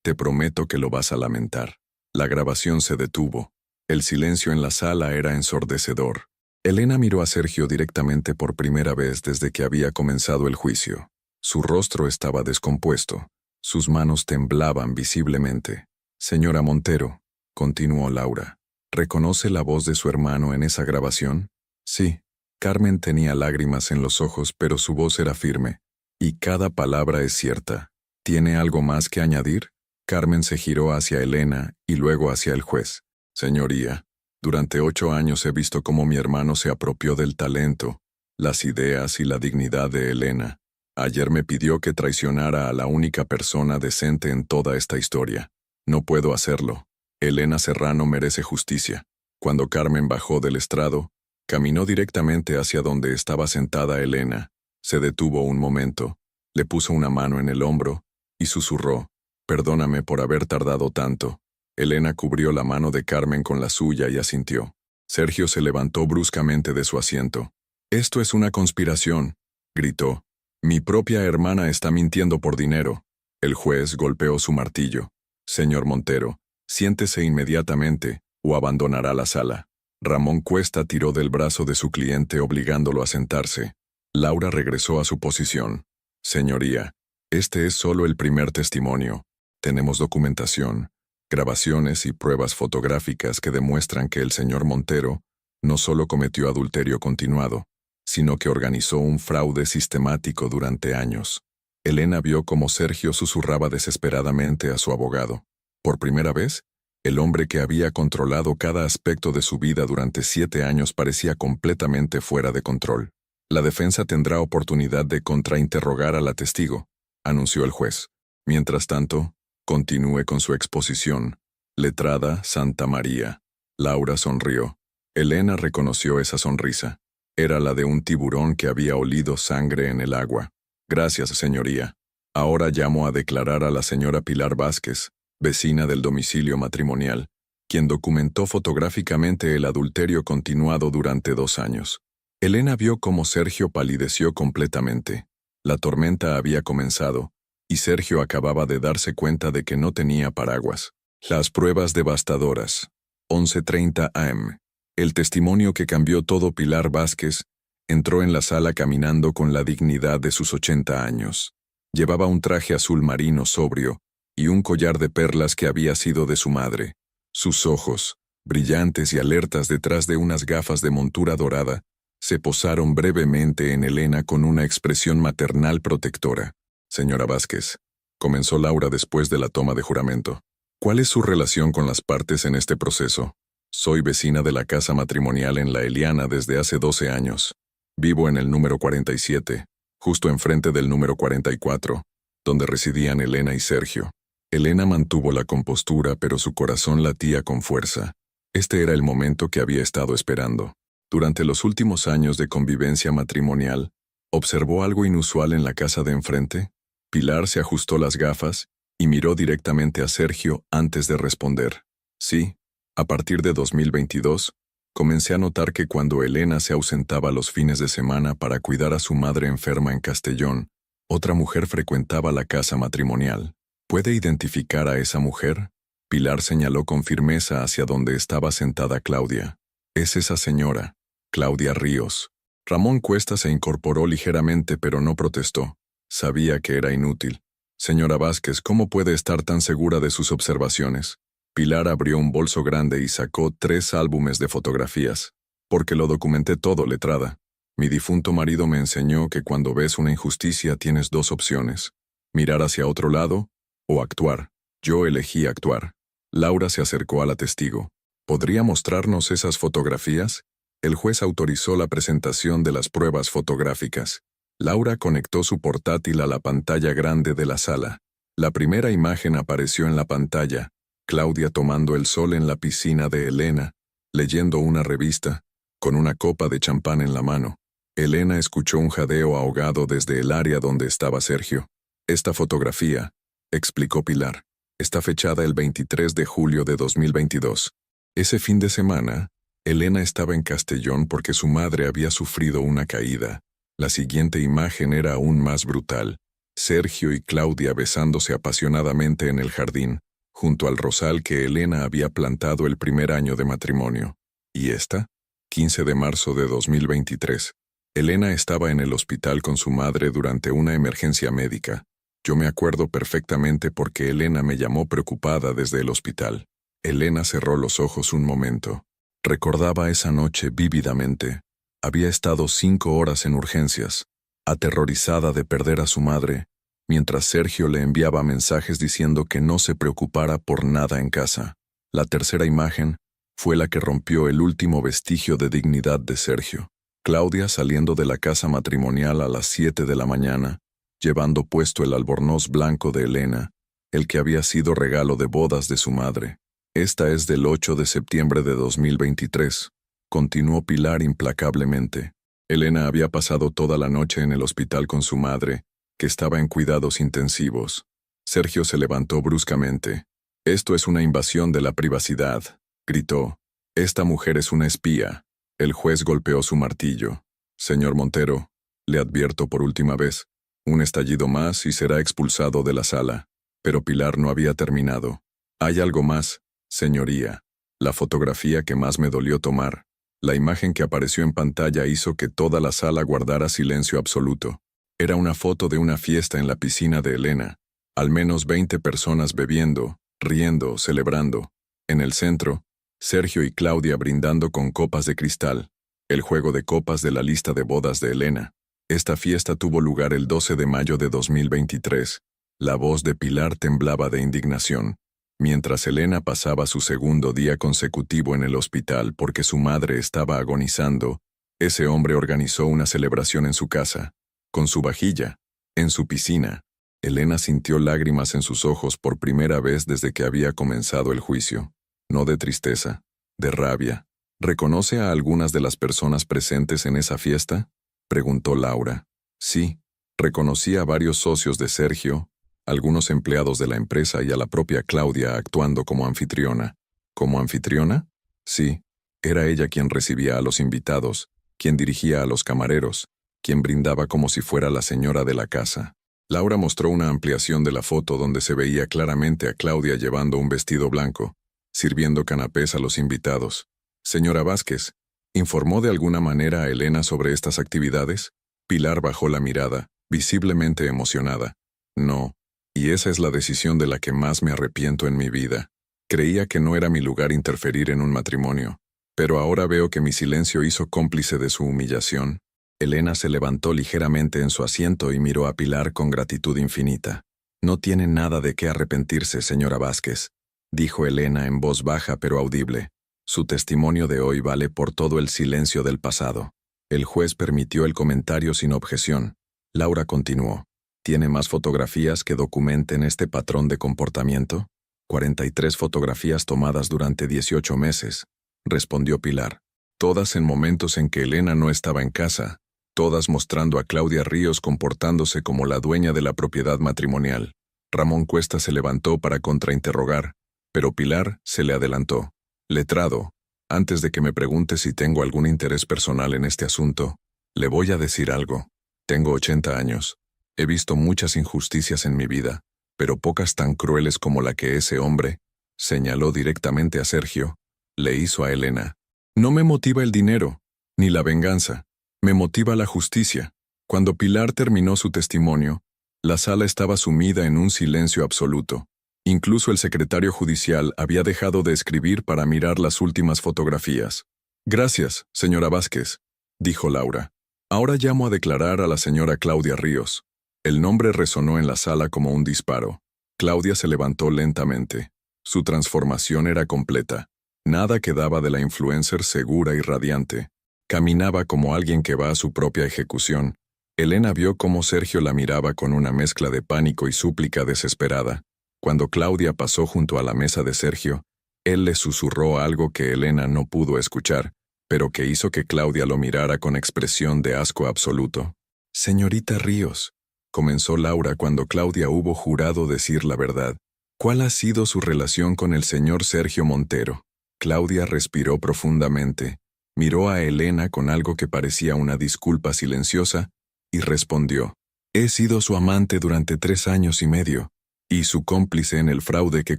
te prometo que lo vas a lamentar. La grabación se detuvo. El silencio en la sala era ensordecedor. Elena miró a Sergio directamente por primera vez desde que había comenzado el juicio. Su rostro estaba descompuesto. Sus manos temblaban visiblemente. Señora Montero, continuó Laura, ¿reconoce la voz de su hermano en esa grabación? Sí. Carmen tenía lágrimas en los ojos, pero su voz era firme. Y cada palabra es cierta. ¿Tiene algo más que añadir? Carmen se giró hacia Elena y luego hacia el juez. Señoría, durante 8 años he visto cómo mi hermano se apropió del talento, las ideas y la dignidad de Elena. Ayer me pidió que traicionara a la única persona decente en toda esta historia. No puedo hacerlo. Elena Serrano merece justicia. Cuando Carmen bajó del estrado, caminó directamente hacia donde estaba sentada Elena. Se detuvo un momento, le puso una mano en el hombro y susurró, «Perdóname por haber tardado tanto». Elena cubrió la mano de Carmen con la suya y asintió. Sergio se levantó bruscamente de su asiento. «Esto es una conspiración», gritó. «Mi propia hermana está mintiendo por dinero». El juez golpeó su martillo. «Señor Montero, siéntese inmediatamente o abandonará la sala». Ramón Cuesta tiró del brazo de su cliente obligándolo a sentarse. Laura regresó a su posición. «Señoría, este es solo el primer testimonio. Tenemos documentación, grabaciones y pruebas fotográficas que demuestran que el señor Montero no solo cometió adulterio continuado, sino que organizó un fraude sistemático durante años». Elena vio cómo Sergio susurraba desesperadamente a su abogado. Por primera vez, el hombre que había controlado cada aspecto de su vida durante 7 años parecía completamente fuera de control. «La defensa tendrá oportunidad de contrainterrogar a la testigo», anunció el juez. «Mientras tanto, continúe con su exposición. Letrada Santa María». Laura sonrió. Elena reconoció esa sonrisa. Era la de un tiburón que había olido sangre en el agua. «Gracias, señoría. Ahora llamo a declarar a la señora Pilar Vázquez, vecina del domicilio matrimonial, quien documentó fotográficamente el adulterio continuado durante 2 años». Elena vio cómo Sergio palideció completamente. La tormenta había comenzado, y Sergio acababa de darse cuenta de que no tenía paraguas. Las pruebas devastadoras. 11:30 am. El testimonio que cambió todo. Pilar Vázquez entró en la sala caminando con la dignidad de sus 80 años. Llevaba un traje azul marino sobrio y un collar de perlas que había sido de su madre. Sus ojos, brillantes y alertas detrás de unas gafas de montura dorada, se posaron brevemente en Elena con una expresión maternal protectora. «Señora Vázquez», comenzó Laura después de la toma de juramento, «¿cuál es su relación con las partes en este proceso? Soy vecina de la casa matrimonial en La Eliana desde hace 12 años. Vivo en el número 47, justo enfrente del número 44, donde residían Elena y Sergio». Elena mantuvo la compostura, pero su corazón latía con fuerza. Este era el momento que había estado esperando. Durante los últimos años de convivencia matrimonial, ¿observó algo inusual en la casa de enfrente? Pilar se ajustó las gafas y miró directamente a Sergio antes de responder. Sí, a partir de 2022, comencé a notar que cuando Elena se ausentaba los fines de semana para cuidar a su madre enferma en Castellón, otra mujer frecuentaba la casa matrimonial. ¿Puede identificar a esa mujer? Pilar señaló con firmeza hacia donde estaba sentada Claudia. Es esa señora, Claudia Ríos. Ramón Cuesta se incorporó ligeramente pero no protestó. Sabía que era inútil. Señora Vázquez, ¿cómo puede estar tan segura de sus observaciones? Pilar abrió un bolso grande y sacó 3 álbumes de fotografías. Porque lo documenté todo, letrada. Mi difunto marido me enseñó que cuando ves una injusticia tienes 2 opciones. Mirar hacia otro lado o actuar. Yo elegí actuar. Laura se acercó a la testigo. ¿Podría mostrarnos esas fotografías? El juez autorizó la presentación de las pruebas fotográficas. Laura conectó su portátil a la pantalla grande de la sala. La primera imagen apareció en la pantalla. Claudia tomando el sol en la piscina de Elena, leyendo una revista, con una copa de champán en la mano. Elena escuchó un jadeo ahogado desde el área donde estaba Sergio. Esta fotografía, explicó Pilar, está fechada el 23 de julio de 2022. Ese fin de semana, Elena estaba en Castellón porque su madre había sufrido una caída. La siguiente imagen era aún más brutal. Sergio y Claudia besándose apasionadamente en el jardín, junto al rosal que Elena había plantado el primer año de matrimonio. ¿Y esta? 15 de marzo de 2023. Elena estaba en el hospital con su madre durante una emergencia médica. Yo me acuerdo perfectamente porque Elena me llamó preocupada desde el hospital. Elena cerró los ojos un momento. Recordaba esa noche vívidamente. Había estado 5 horas en urgencias, aterrorizada de perder a su madre, mientras Sergio le enviaba mensajes diciendo que no se preocupara por nada en casa. La tercera imagen fue la que rompió el último vestigio de dignidad de Sergio. Claudia saliendo de la casa matrimonial a las 7 de la mañana, llevando puesto el albornoz blanco de Elena, el que había sido regalo de bodas de su madre. Esta es del 8 de septiembre de 2023, continuó Pilar implacablemente. Elena había pasado toda la noche en el hospital con su madre, que estaba en cuidados intensivos. Sergio se levantó bruscamente. Esto es una invasión de la privacidad, gritó. Esta mujer es una espía. El juez golpeó su martillo. Señor Montero, le advierto por última vez, un estallido más y será expulsado de la sala. Pero Pilar no había terminado. Hay algo más, señoría. La fotografía que más me dolió tomar. La imagen que apareció en pantalla hizo que toda la sala guardara silencio absoluto. Era una foto de una fiesta en la piscina de Elena. Al menos 20 personas bebiendo, riendo, celebrando. En el centro, Sergio y Claudia brindando con copas de cristal. El juego de copas de la lista de bodas de Elena. Esta fiesta tuvo lugar el 12 de mayo de 2023. La voz de Pilar temblaba de indignación. Mientras Elena pasaba su segundo día consecutivo en el hospital porque su madre estaba agonizando, ese hombre organizó una celebración en su casa, con su vajilla, en su piscina. Elena sintió lágrimas en sus ojos por primera vez desde que había comenzado el juicio. No de tristeza, de rabia. ¿Reconoce a algunas de las personas presentes en esa fiesta? Preguntó Laura. Sí, reconocí a varios socios de Sergio, algunos empleados de la empresa y a la propia Claudia actuando como anfitriona. ¿Como anfitriona? Sí, era ella quien recibía a los invitados, quien dirigía a los camareros, quien brindaba como si fuera la señora de la casa. Laura mostró una ampliación de la foto donde se veía claramente a Claudia llevando un vestido blanco, sirviendo canapés a los invitados. Señora Vázquez, ¿informó de alguna manera a Elena sobre estas actividades? Pilar bajó la mirada, visiblemente emocionada. No. Y esa es la decisión de la que más me arrepiento en mi vida. Creía que no era mi lugar interferir en un matrimonio, pero ahora veo que mi silencio hizo cómplice de su humillación. Elena se levantó ligeramente en su asiento y miró a Pilar con gratitud infinita. No tiene nada de qué arrepentirse, señora Vázquez, dijo Elena en voz baja pero audible. Su testimonio de hoy vale por todo el silencio del pasado. El juez permitió el comentario sin objeción. Laura continuó. ¿Tiene más fotografías que documenten este patrón de comportamiento? 43 fotografías tomadas durante 18 meses, respondió Pilar. Todas en momentos en que Elena no estaba en casa, todas mostrando a Claudia Ríos comportándose como la dueña de la propiedad matrimonial. Ramón Cuesta se levantó para contrainterrogar, Pero Pilar se le adelantó. Letrado, antes de que me pregunte si tengo algún interés personal en este asunto, le voy a decir algo. Tengo 80 años. He visto muchas injusticias en mi vida, pero pocas tan crueles como la que ese hombre, señaló directamente a Sergio, le hizo a Elena. No me motiva el dinero, ni la venganza. Me motiva la justicia. Cuando Pilar terminó su testimonio, la sala estaba sumida en un silencio absoluto. Incluso el secretario judicial había dejado de escribir para mirar las últimas fotografías. Gracias, señora Vázquez, dijo Laura. Ahora llamo a declarar a la señora Claudia Ríos. El nombre resonó en la sala como un disparo. Claudia se levantó lentamente. Su transformación era completa. Nada quedaba de la influencer segura y radiante. Caminaba como alguien que va a su propia ejecución. Elena vio cómo Sergio la miraba con una mezcla de pánico y súplica desesperada. Cuando Claudia pasó junto a la mesa de Sergio, él le susurró algo que Elena no pudo escuchar, pero que hizo que Claudia lo mirara con expresión de asco absoluto. Señorita Ríos, comenzó Laura cuando Claudia hubo jurado decir la verdad. ¿Cuál ha sido su relación con el señor Sergio Montero? Claudia respiró profundamente, miró a Elena con algo que parecía una disculpa silenciosa y respondió: He sido su amante durante 3 años y medio, y su cómplice en el fraude que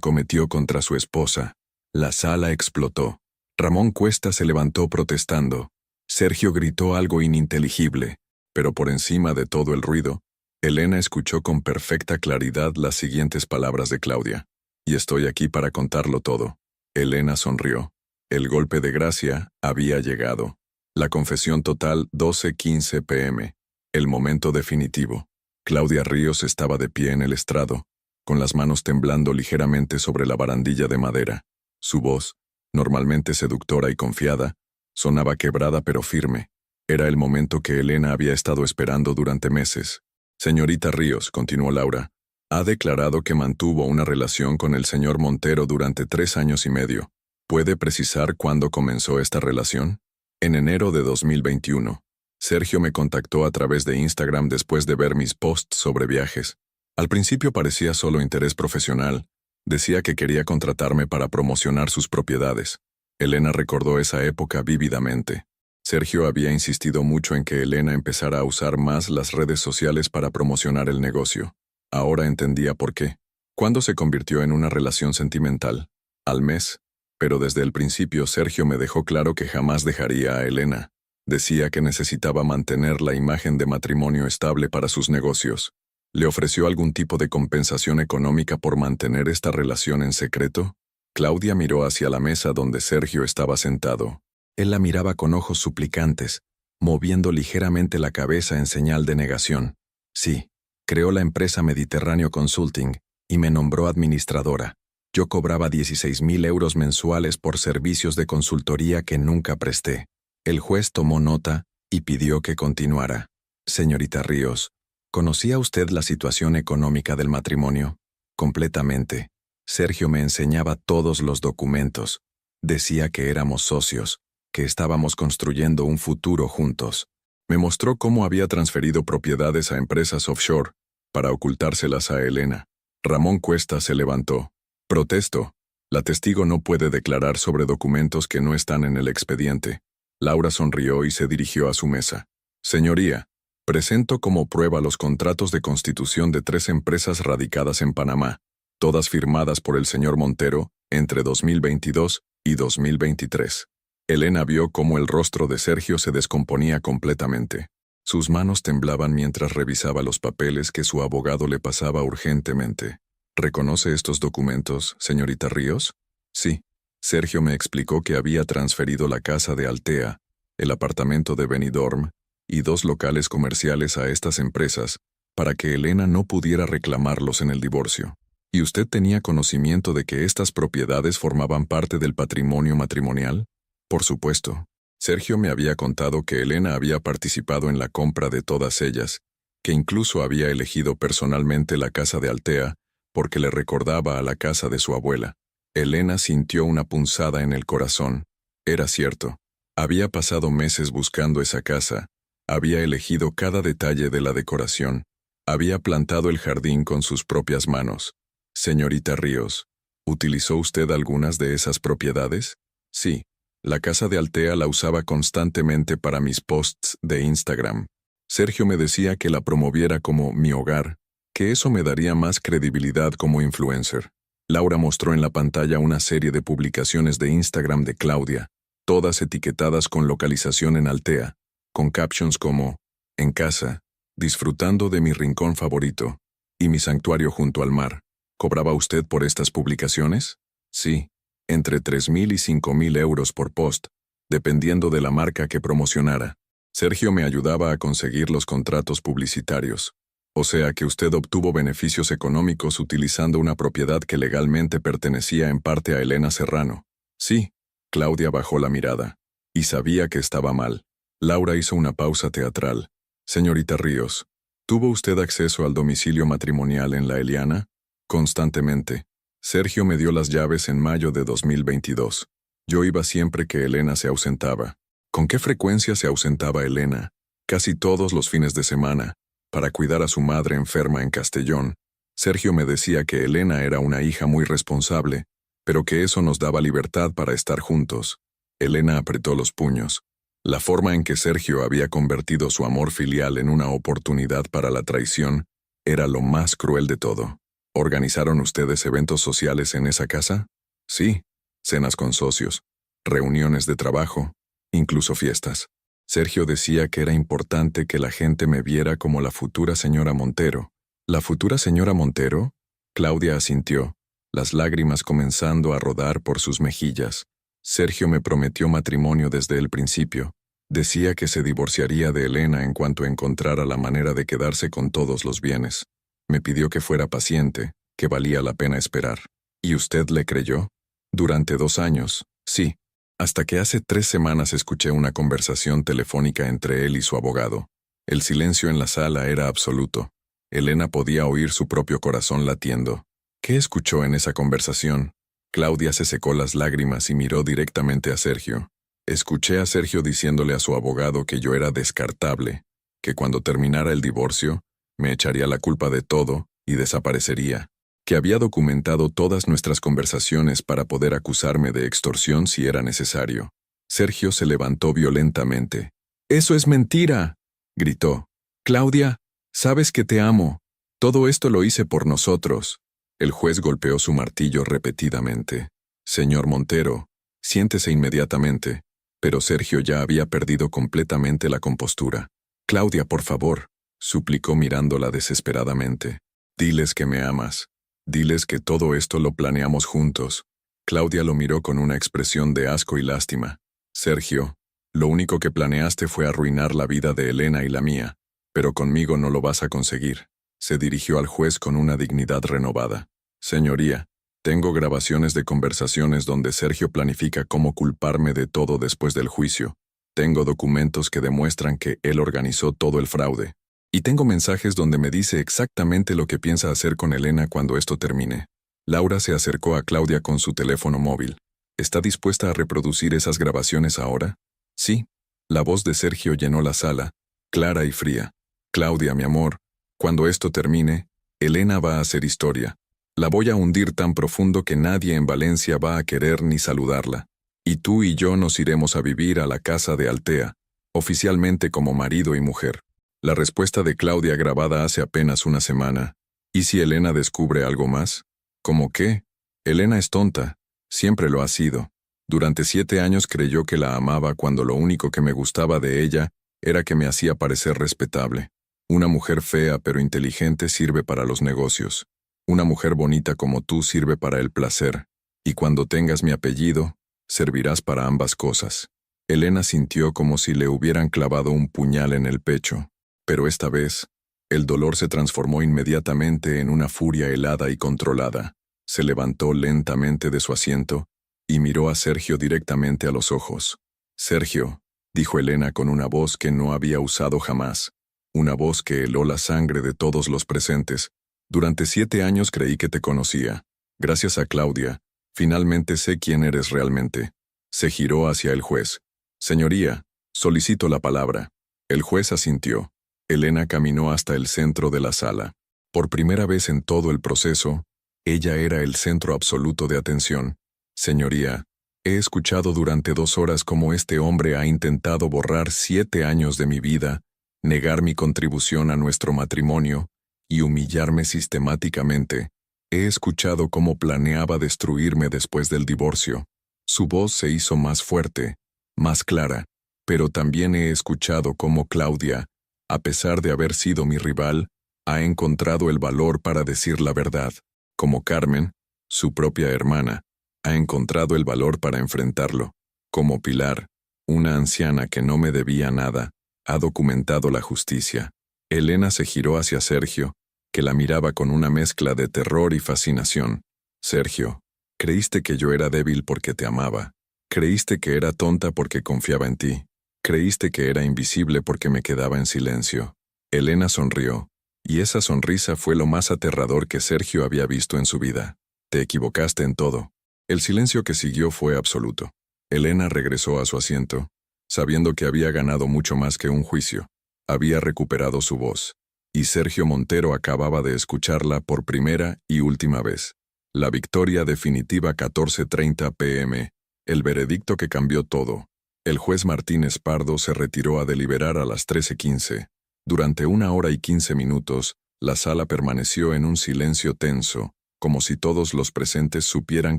cometió contra su esposa. La sala explotó. Ramón Cuesta se levantó protestando. Sergio gritó algo ininteligible, pero por encima de todo el ruido, Elena escuchó con perfecta claridad las siguientes palabras de Claudia. Y estoy aquí para contarlo todo. Elena sonrió. El golpe de gracia había llegado. La confesión total 12:15 p.m. El momento definitivo. Claudia Ríos estaba de pie en el estrado, con las manos temblando ligeramente sobre la barandilla de madera. Su voz, normalmente seductora y confiada, sonaba quebrada pero firme. Era el momento que Elena había estado esperando durante meses. Señorita Ríos, continuó Laura, ha declarado que mantuvo una relación con el señor Montero durante 3 años y medio. ¿Puede precisar cuándo comenzó esta relación? En enero de 2021. Sergio me contactó a través de Instagram después de ver mis posts sobre viajes. Al principio parecía solo interés profesional. Decía que quería contratarme para promocionar sus propiedades. Elena recordó esa época vívidamente. Sergio había insistido mucho en que Elena empezara a usar más las redes sociales para promocionar el negocio. Ahora entendía por qué. ¿Cuándo se convirtió en una relación sentimental? Al mes. Pero desde el principio Sergio me dejó claro que jamás dejaría a Elena. Decía que necesitaba mantener la imagen de matrimonio estable para sus negocios. ¿Le ofreció algún tipo de compensación económica por mantener esta relación en secreto? Claudia miró hacia la mesa donde Sergio estaba sentado. Él la miraba con ojos suplicantes, moviendo ligeramente la cabeza en señal de negación. Sí, creó la empresa Mediterráneo Consulting y me nombró administradora. Yo cobraba 16,000 euros mensuales por servicios de consultoría que nunca presté. El juez tomó nota y pidió que continuara. Señorita Ríos, ¿conocía usted la situación económica del matrimonio? Completamente. Sergio me enseñaba todos los documentos. Decía que éramos socios, que estábamos construyendo un futuro juntos. Me mostró cómo había transferido propiedades a empresas offshore para ocultárselas a Elena. Ramón Cuesta se levantó. Protesto. La testigo no puede declarar sobre documentos que no están en el expediente. Laura sonrió y se dirigió a su mesa. Señoría, presento como prueba los contratos de constitución de 3 empresas radicadas en Panamá, todas firmadas por el señor Montero entre 2022 y 2023. Elena vio cómo el rostro de Sergio se descomponía completamente. Sus manos temblaban mientras revisaba los papeles que su abogado le pasaba urgentemente. ¿Reconoce estos documentos, señorita Ríos? Sí. Sergio me explicó que había transferido la casa de Altea, el apartamento de Benidorm y 2 locales comerciales a estas empresas para que Elena no pudiera reclamarlos en el divorcio. ¿Y usted tenía conocimiento de que estas propiedades formaban parte del patrimonio matrimonial? Por supuesto. Sergio me había contado que Elena había participado en la compra de todas ellas, que incluso había elegido personalmente la casa de Altea porque le recordaba a la casa de su abuela. Elena sintió una punzada en el corazón. Era cierto. Había pasado meses buscando esa casa, había elegido cada detalle de la decoración, había plantado el jardín con sus propias manos. Señorita Ríos, ¿Utilizó usted algunas de esas propiedades? Sí. La casa de Altea la usaba constantemente para mis posts de Instagram. Sergio me decía que la promoviera como mi hogar, que eso me daría más credibilidad como influencer. Laura mostró en la pantalla una serie de publicaciones de Instagram de Claudia, todas etiquetadas con localización en Altea, con captions como, en casa, disfrutando de mi rincón favorito, y mi santuario junto al mar. ¿Cobraba usted por estas publicaciones? Sí, entre 3.000 y 5.000 euros por post, dependiendo de la marca que promocionara. Sergio me ayudaba a conseguir los contratos publicitarios. O sea que usted obtuvo beneficios económicos utilizando una propiedad que legalmente pertenecía en parte a Elena Serrano. Sí. Claudia bajó la mirada. Y sabía que estaba mal. Laura hizo una pausa teatral. Señorita Ríos, ¿tuvo usted acceso al domicilio matrimonial en La Eliana? Constantemente. Sergio me dio las llaves en mayo de 2022. Yo iba siempre que Elena se ausentaba. ¿Con qué frecuencia se ausentaba Elena? Casi todos los fines de semana, para cuidar a su madre enferma en Castellón. Sergio me decía que Elena era una hija muy responsable, pero que eso nos daba libertad para estar juntos. Elena apretó los puños. La forma en que Sergio había convertido su amor filial en una oportunidad para la traición era lo más cruel de todo. ¿Organizaron ustedes eventos sociales en esa casa? Sí, cenas con socios, reuniones de trabajo, incluso fiestas. Sergio decía que era importante que la gente me viera como la futura señora Montero. ¿La futura señora Montero? Claudia asintió, las lágrimas comenzando a rodar por sus mejillas. Sergio me prometió matrimonio desde el principio. Decía que se divorciaría de Elena en cuanto encontrara la manera de quedarse con todos los bienes. Me pidió que fuera paciente, que valía la pena esperar. ¿Y usted le creyó? Durante 2 años, sí. Hasta que hace 3 semanas escuché una conversación telefónica entre él y su abogado. El silencio en la sala era absoluto. Elena podía oír su propio corazón latiendo. ¿Qué escuchó en esa conversación? Claudia se secó las lágrimas y miró directamente a Sergio. Escuché a Sergio diciéndole a su abogado que yo era descartable, que cuando terminara el divorcio, me echaría la culpa de todo y desaparecería, que había documentado todas nuestras conversaciones para poder acusarme de extorsión si era necesario. Sergio se levantó violentamente. «¡Eso es mentira!», gritó. «Claudia, sabes que te amo. Todo esto lo hice por nosotros». El juez golpeó su martillo repetidamente. «Señor Montero, siéntese inmediatamente». Pero Sergio ya había perdido completamente la compostura. «Claudia, por favor», suplicó mirándola desesperadamente. «Diles que me amas. Diles que todo esto lo planeamos juntos». Claudia lo miró con una expresión de asco y lástima. «Sergio, lo único que planeaste fue arruinar la vida de Elena y la mía, pero conmigo no lo vas a conseguir». Se dirigió al juez con una dignidad renovada. «Señoría, tengo grabaciones de conversaciones donde Sergio planifica cómo culparme de todo después del juicio. Tengo documentos que demuestran que él organizó todo el fraude. Y tengo mensajes donde me dice exactamente lo que piensa hacer con Elena cuando esto termine». Laura se acercó a Claudia con su teléfono móvil. «¿Está dispuesta a reproducir esas grabaciones ahora?» «Sí». La voz de Sergio llenó la sala, clara y fría. «Claudia, mi amor, cuando esto termine, Elena va a hacer historia. La voy a hundir tan profundo que nadie en Valencia va a querer ni saludarla. Y tú y yo nos iremos a vivir a la casa de Altea, oficialmente como marido y mujer». La respuesta de Claudia grabada hace apenas una semana. ¿Y si Elena descubre algo más? ¿Cómo qué? Elena es tonta. Siempre lo ha sido. Durante 7 años creyó que la amaba cuando lo único que me gustaba de ella era que me hacía parecer respetable. Una mujer fea pero inteligente sirve para los negocios. Una mujer bonita como tú sirve para el placer. Y cuando tengas mi apellido, servirás para ambas cosas. Elena sintió como si le hubieran clavado un puñal en el pecho. Pero esta vez, el dolor se transformó inmediatamente en una furia helada y controlada. Se levantó lentamente de su asiento y miró a Sergio directamente a los ojos. «Sergio», dijo Elena con una voz que no había usado jamás. Una voz que heló la sangre de todos los presentes. «Durante 7 años creí que te conocía. Gracias a Claudia, finalmente sé quién eres realmente». Se giró hacia el juez. «Señoría, solicito la palabra». El juez asintió. Elena caminó hasta el centro de la sala. Por primera vez en todo el proceso, Ella era el centro absoluto de atención. Señoría, he escuchado durante 2 horas cómo este hombre ha intentado borrar 7 años de mi vida, negar mi contribución a nuestro matrimonio y humillarme sistemáticamente. He escuchado cómo planeaba destruirme después del divorcio. Su voz se hizo más fuerte, más clara, pero también he escuchado cómo Claudia, a pesar de haber sido mi rival, ha encontrado el valor para decir la verdad. Como Carmen, su propia hermana, ha encontrado el valor para enfrentarlo. Como Pilar, una anciana que no me debía nada, ha documentado la justicia. Elena se giró hacia Sergio, que la miraba con una mezcla de terror y fascinación. Sergio, creíste que yo era débil porque te amaba. Creíste que era tonta porque confiaba en ti. Creíste que era invisible porque me quedaba en silencio. Elena sonrió, y esa sonrisa fue lo más aterrador que Sergio había visto en su vida. Te equivocaste en todo. El silencio que siguió fue absoluto. Elena regresó a su asiento, sabiendo que había ganado mucho más que un juicio. Había recuperado su voz, y Sergio Montero acababa de escucharla por primera y última vez. La victoria definitiva 14:30 p.m., el veredicto que cambió todo. El juez Martínez Pardo se retiró a deliberar a las 13:15. Durante 1 hora y 15 minutos, la sala permaneció en un silencio tenso, como si todos los presentes supieran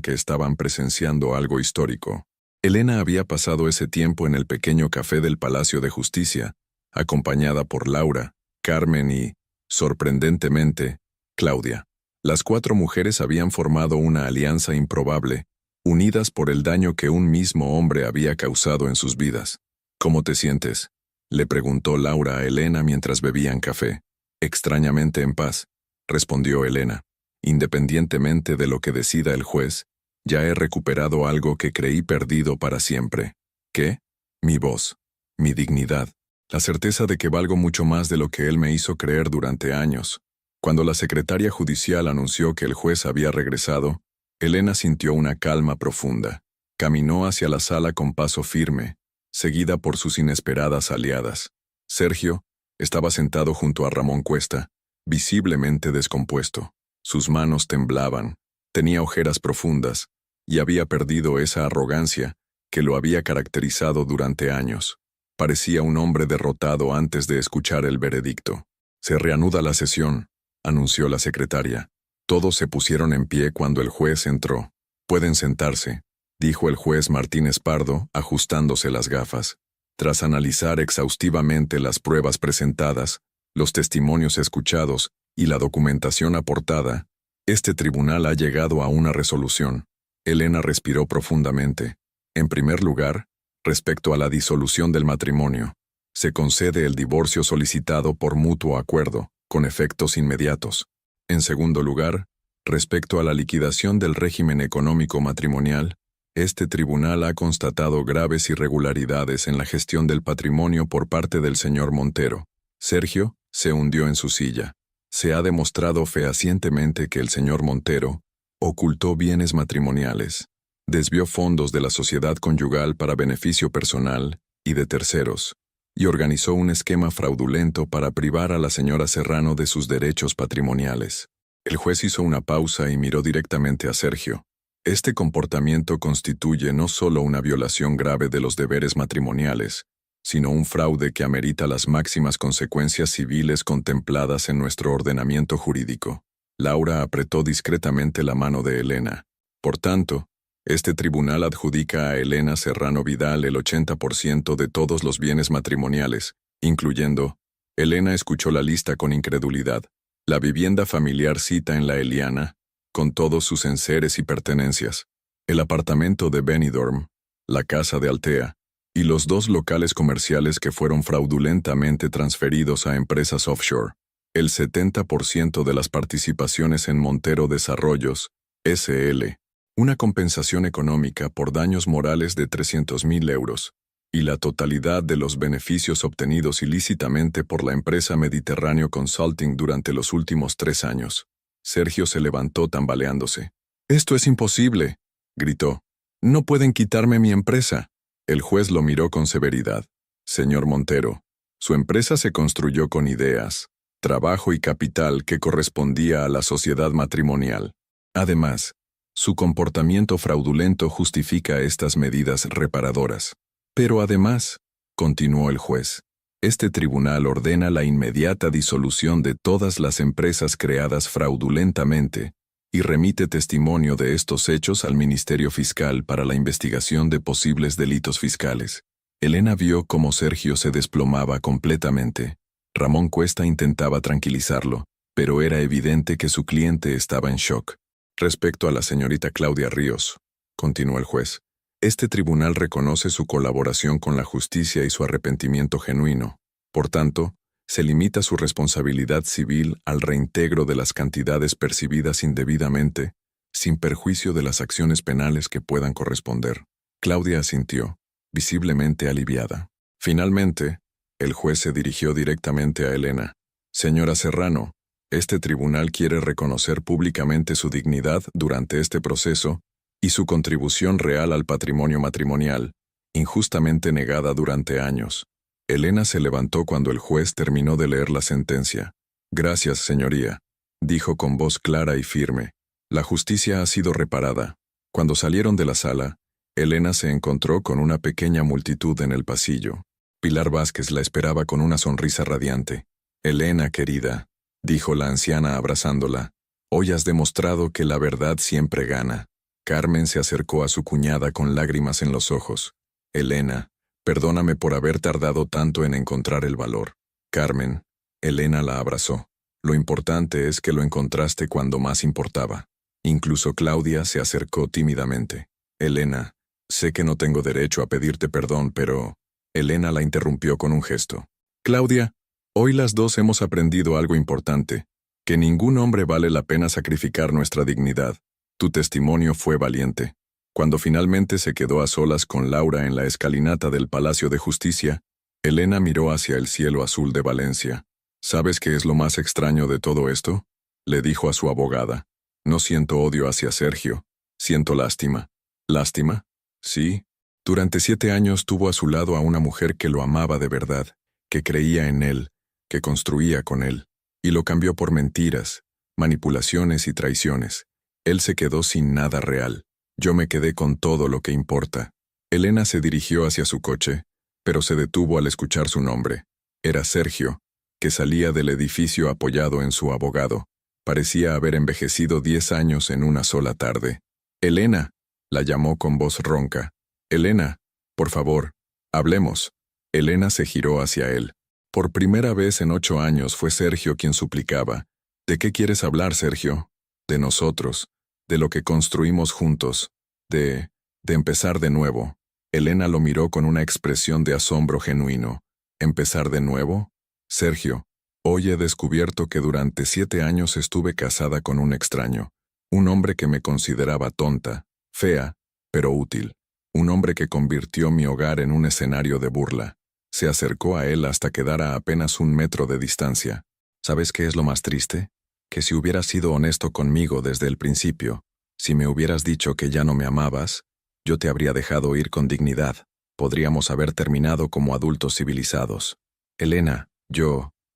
que estaban presenciando algo histórico. Elena había pasado ese tiempo en el pequeño café del Palacio de Justicia, acompañada por Laura, Carmen y, sorprendentemente, Claudia. Las 4 mujeres habían formado una alianza improbable, unidas por el daño que un mismo hombre había causado en sus vidas. ¿Cómo te sientes?, le preguntó Laura a Elena mientras bebían café. Extrañamente en paz, respondió Elena. Independientemente de lo que decida el juez, ya he recuperado algo que creí perdido para siempre. ¿Qué? Mi voz, mi dignidad, la certeza de que valgo mucho más de lo que él me hizo creer durante años. Cuando la secretaria judicial anunció que el juez había regresado, Elena sintió una calma profunda. Caminó hacia la sala con paso firme, seguida por sus inesperadas aliadas. Sergio estaba sentado junto a Ramón Cuesta, visiblemente descompuesto. Sus manos temblaban, tenía ojeras profundas, y había perdido esa arrogancia que lo había caracterizado durante años. Parecía un hombre derrotado antes de escuchar el veredicto. Se reanuda la sesión, anunció la secretaria. Todos se pusieron en pie cuando el juez entró. Pueden sentarse, dijo el juez Martínez Pardo, ajustándose las gafas. Tras analizar exhaustivamente las pruebas presentadas, los testimonios escuchados y la documentación aportada, este tribunal ha llegado a una resolución. Elena respiró profundamente. En primer lugar, respecto a la disolución del matrimonio, se concede el divorcio solicitado por mutuo acuerdo, con efectos inmediatos. En segundo lugar, respecto a la liquidación del régimen económico matrimonial, este tribunal ha constatado graves irregularidades en la gestión del patrimonio por parte del señor Montero. Sergio se hundió en su silla. Se ha demostrado fehacientemente que el señor Montero ocultó bienes matrimoniales, desvió fondos de la sociedad conyugal para beneficio personal y de terceros, y organizó un esquema fraudulento para privar a la señora Serrano de sus derechos patrimoniales. El juez hizo una pausa y miró directamente a Sergio. Este comportamiento constituye no solo una violación grave de los deberes matrimoniales, sino un fraude que amerita las máximas consecuencias civiles contempladas en nuestro ordenamiento jurídico. Laura apretó discretamente la mano de Elena. Por tanto, este tribunal adjudica a Elena Serrano Vidal el 80% de todos los bienes matrimoniales, incluyendo... Elena escuchó la lista con incredulidad. La vivienda familiar Cita en la Eliana, con todos sus enseres y pertenencias, el apartamento de Benidorm, la casa de Altea, y los 2 locales comerciales que fueron fraudulentamente transferidos a empresas offshore, el 70% de las participaciones en Montero Desarrollos, S.L., una compensación económica por daños morales de 300.000 euros, y la totalidad de los beneficios obtenidos ilícitamente por la empresa Mediterráneo Consulting durante los últimos 3 años. Sergio se levantó tambaleándose. «¡Esto es imposible!», gritó. «No pueden quitarme mi empresa». El juez lo miró con severidad. «Señor Montero, su empresa se construyó con ideas, trabajo y capital que correspondía a la sociedad matrimonial. Además, su comportamiento fraudulento justifica estas medidas reparadoras. Pero además, continuó el juez, este tribunal ordena la inmediata disolución de todas las empresas creadas fraudulentamente y remite testimonio de estos hechos al Ministerio Fiscal para la investigación de posibles delitos fiscales. Elena vio cómo Sergio se desplomaba completamente. Ramón Cuesta intentaba tranquilizarlo, pero era evidente que su cliente estaba en shock. Respecto a la señorita Claudia Ríos, continuó el juez, este tribunal reconoce su colaboración con la justicia y su arrepentimiento genuino. Por tanto, se limita su responsabilidad civil al reintegro de las cantidades percibidas indebidamente, sin perjuicio de las acciones penales que puedan corresponder. Claudia asintió, visiblemente aliviada. Finalmente, el juez se dirigió directamente a Elena. Señora Serrano, este tribunal quiere reconocer públicamente su dignidad durante este proceso y su contribución real al patrimonio matrimonial, injustamente negada durante años. Elena se levantó cuando el juez terminó de leer la sentencia. Gracias, señoría, dijo con voz clara y firme. La justicia ha sido reparada. Cuando salieron de la sala, Elena se encontró con una pequeña multitud en el pasillo. Pilar Vázquez la esperaba con una sonrisa radiante. Elena, querida, dijo la anciana abrazándola, hoy has demostrado que la verdad siempre gana. Carmen se acercó a su cuñada con lágrimas en los ojos. Elena, perdóname por haber tardado tanto en encontrar el valor. Carmen, Elena la abrazó. Lo importante es que lo encontraste cuando más importaba. Incluso Claudia se acercó tímidamente. Elena, sé que no tengo derecho a pedirte perdón, pero... Elena la interrumpió con un gesto. Claudia, hoy las dos hemos aprendido algo importante, que ningún hombre vale la pena sacrificar nuestra dignidad. Tu testimonio fue valiente. Cuando finalmente se quedó a solas con Laura en la escalinata del Palacio de Justicia, Elena miró hacia el cielo azul de Valencia. ¿Sabes qué es lo más extraño de todo esto? Le dijo a su abogada. No siento odio hacia Sergio, siento lástima. ¿Lástima? Sí. Durante 7 años tuvo a su lado a una mujer que lo amaba de verdad, que creía en él, que construía con él, y lo cambió por mentiras, manipulaciones y traiciones. Él se quedó sin nada real. Yo me quedé con todo lo que importa. Elena se dirigió hacia su coche, pero se detuvo al escuchar su nombre. Era Sergio, que salía del edificio apoyado en su abogado. Parecía haber envejecido 10 años en una sola tarde. Elena, la llamó con voz ronca. Elena, por favor, hablemos. Elena se giró hacia él. Por primera vez en 8 años fue Sergio quien suplicaba. ¿De qué quieres hablar, Sergio? De nosotros, de lo que construimos juntos, de empezar de nuevo. Elena lo miró con una expresión de asombro genuino. ¿Empezar de nuevo? Sergio, hoy he descubierto que durante 7 años estuve casada con un extraño, un hombre que me consideraba tonta, fea, pero útil. Un hombre que convirtió mi hogar en un escenario de burla. Se acercó a él hasta quedar a apenas 1 metro de distancia. ¿Sabes qué es lo más triste? Que si hubieras sido honesto conmigo desde el principio, si me hubieras dicho que ya no me amabas, yo te habría dejado ir con dignidad. Podríamos haber terminado como adultos civilizados. Elena,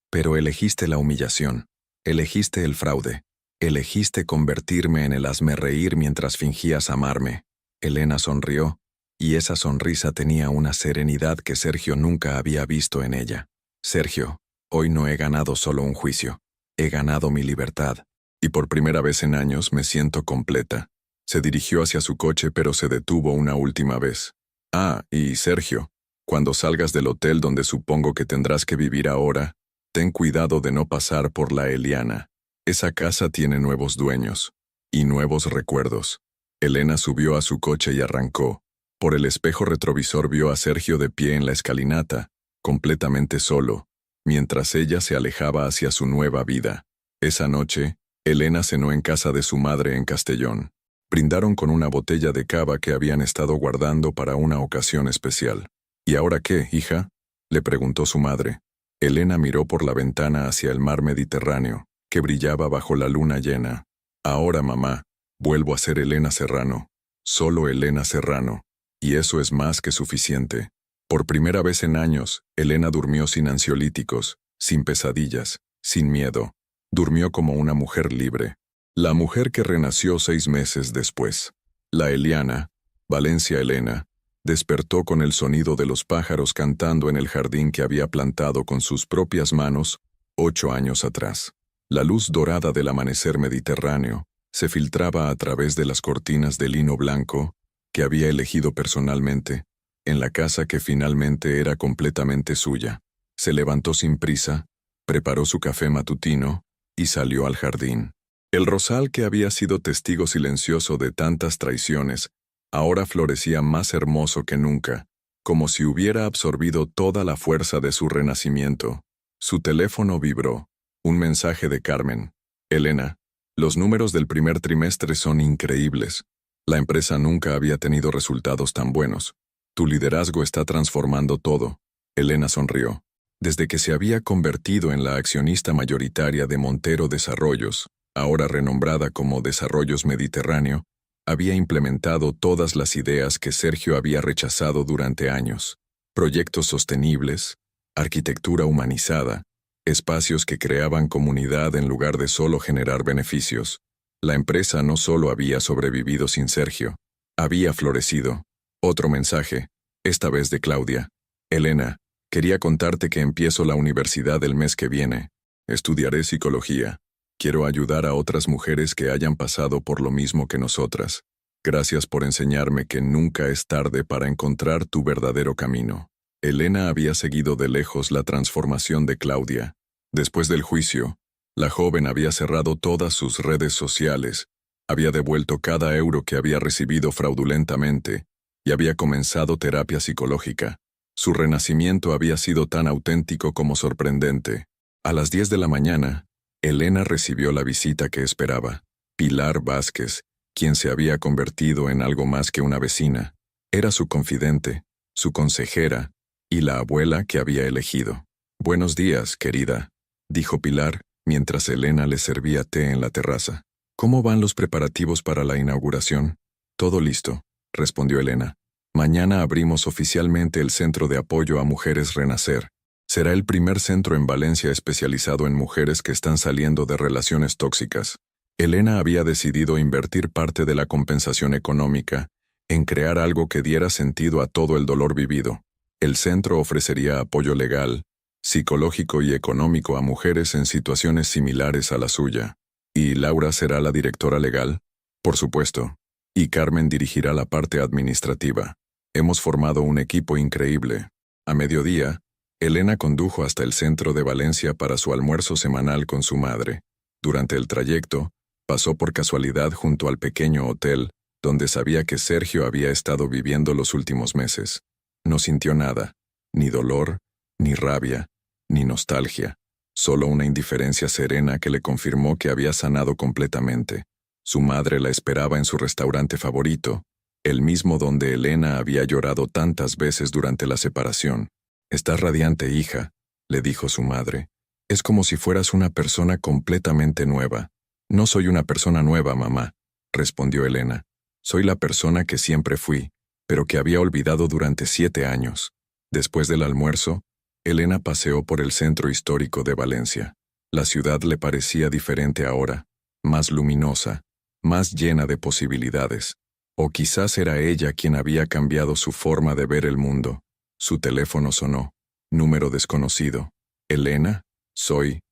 pero elegiste la humillación. Elegiste el fraude. Elegiste convertirme en el hazmerreír mientras fingías amarme. Elena sonrió, y esa sonrisa tenía una serenidad que Sergio nunca había visto en ella. Sergio, hoy no he ganado solo un juicio. He ganado mi libertad, y por primera vez en años me siento completa. Se dirigió hacia su coche pero se detuvo una última vez. Ah, y Sergio, cuando salgas del hotel donde supongo que tendrás que vivir ahora, ten cuidado de no pasar por la Eliana. Esa casa tiene nuevos dueños, y nuevos recuerdos. Elena subió a su coche y arrancó. Por el espejo retrovisor vio a Sergio de pie en la escalinata, completamente solo, mientras ella se alejaba hacia su nueva vida. Esa noche, Elena cenó en casa de su madre en Castellón. Brindaron con una botella de cava que habían estado guardando para una ocasión especial. ¿Y ahora qué, hija?, le preguntó su madre. Elena miró por la ventana hacia el mar Mediterráneo, que brillaba bajo la luna llena. Ahora, mamá, vuelvo a ser Elena Serrano. Solo Elena Serrano. Y eso es más que suficiente. Por primera vez en años, Elena durmió sin ansiolíticos, sin pesadillas, sin miedo. Durmió como una mujer libre. La mujer que renació 6 meses después. La Eliana, Valencia Elena, despertó con el sonido de los pájaros cantando en el jardín que había plantado con sus propias manos 8 años atrás. La luz dorada del amanecer mediterráneo se filtraba a través de las cortinas de lino blanco que había elegido personalmente, en la casa que finalmente era completamente suya. Se levantó sin prisa, preparó su café matutino y salió al jardín. El rosal que había sido testigo silencioso de tantas traiciones, ahora florecía más hermoso que nunca, como si hubiera absorbido toda la fuerza de su renacimiento. Su teléfono vibró. Un mensaje de Carmen. Elena, los números del primer trimestre son increíbles. La empresa nunca había tenido resultados tan buenos. Tu liderazgo está transformando todo. Elena sonrió. Desde que se había convertido en la accionista mayoritaria de Montero Desarrollos, ahora renombrada como Desarrollos Mediterráneo, había implementado todas las ideas que Sergio había rechazado durante años. Proyectos sostenibles, arquitectura humanizada, espacios que creaban comunidad en lugar de solo generar beneficios. La empresa no solo había sobrevivido sin Sergio, había florecido. Otro mensaje, esta vez de Claudia. Elena, quería contarte que empiezo la universidad el mes que viene. Estudiaré psicología. Quiero ayudar a otras mujeres que hayan pasado por lo mismo que nosotras. Gracias por enseñarme que nunca es tarde para encontrar tu verdadero camino. Elena había seguido de lejos la transformación de Claudia. Después del juicio, la joven había cerrado todas sus redes sociales, había devuelto cada euro que había recibido fraudulentamente y había comenzado terapia psicológica. Su renacimiento había sido tan auténtico como sorprendente. A las 10 de la mañana, Elena recibió la visita que esperaba. Pilar Vázquez, quien se había convertido en algo más que una vecina. Era su confidente, su consejera y la abuela que había elegido. «Buenos días, querida», dijo Pilar, mientras Elena le servía té en la terraza. «¿Cómo van los preparativos para la inauguración?» «Todo listo», respondió Elena. «Mañana abrimos oficialmente el Centro de Apoyo a Mujeres Renacer. Será el primer centro en Valencia especializado en mujeres que están saliendo de relaciones tóxicas». Elena había decidido invertir parte de la compensación económica en crear algo que diera sentido a todo el dolor vivido. El centro ofrecería apoyo legal, psicológico y económico a mujeres en situaciones similares a la suya. ¿Y Laura será la directora legal? Por supuesto. Y Carmen dirigirá la parte administrativa. Hemos formado un equipo increíble. A mediodía, Elena condujo hasta el centro de Valencia para su almuerzo semanal con su madre. Durante el trayecto, pasó por casualidad junto al pequeño hotel, donde sabía que Sergio había estado viviendo los últimos meses. No sintió nada, ni dolor, ni rabia, ni nostalgia, solo una indiferencia serena que le confirmó que había sanado completamente. Su madre la esperaba en su restaurante favorito, el mismo donde Elena había llorado tantas veces durante la separación. «Estás radiante, hija», le dijo su madre. «Es como si fueras una persona completamente nueva». «No soy una persona nueva, mamá», respondió Elena. «Soy la persona que siempre fui, pero que había olvidado durante 7 años». Después del almuerzo, Elena paseó por el centro histórico de Valencia. La ciudad le parecía diferente ahora, más luminosa, más llena de posibilidades. O quizás era ella quien había cambiado su forma de ver el mundo. Su teléfono sonó. Número desconocido. «Elena, soy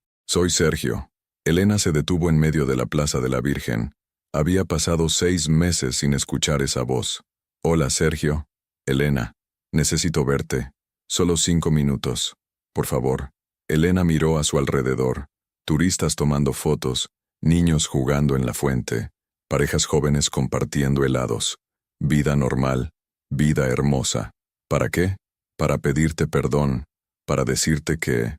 Sergio». Elena se detuvo en medio de la Plaza de la Virgen. Había pasado 6 meses sin escuchar esa voz. «Hola, Sergio». «Elena, necesito verte. Solo 5 minutos. Por favor». Elena miró a su alrededor. Turistas tomando fotos, niños jugando en la fuente, parejas jóvenes compartiendo helados. Vida normal, vida hermosa. ¿Para qué? Para pedirte perdón, para decirte que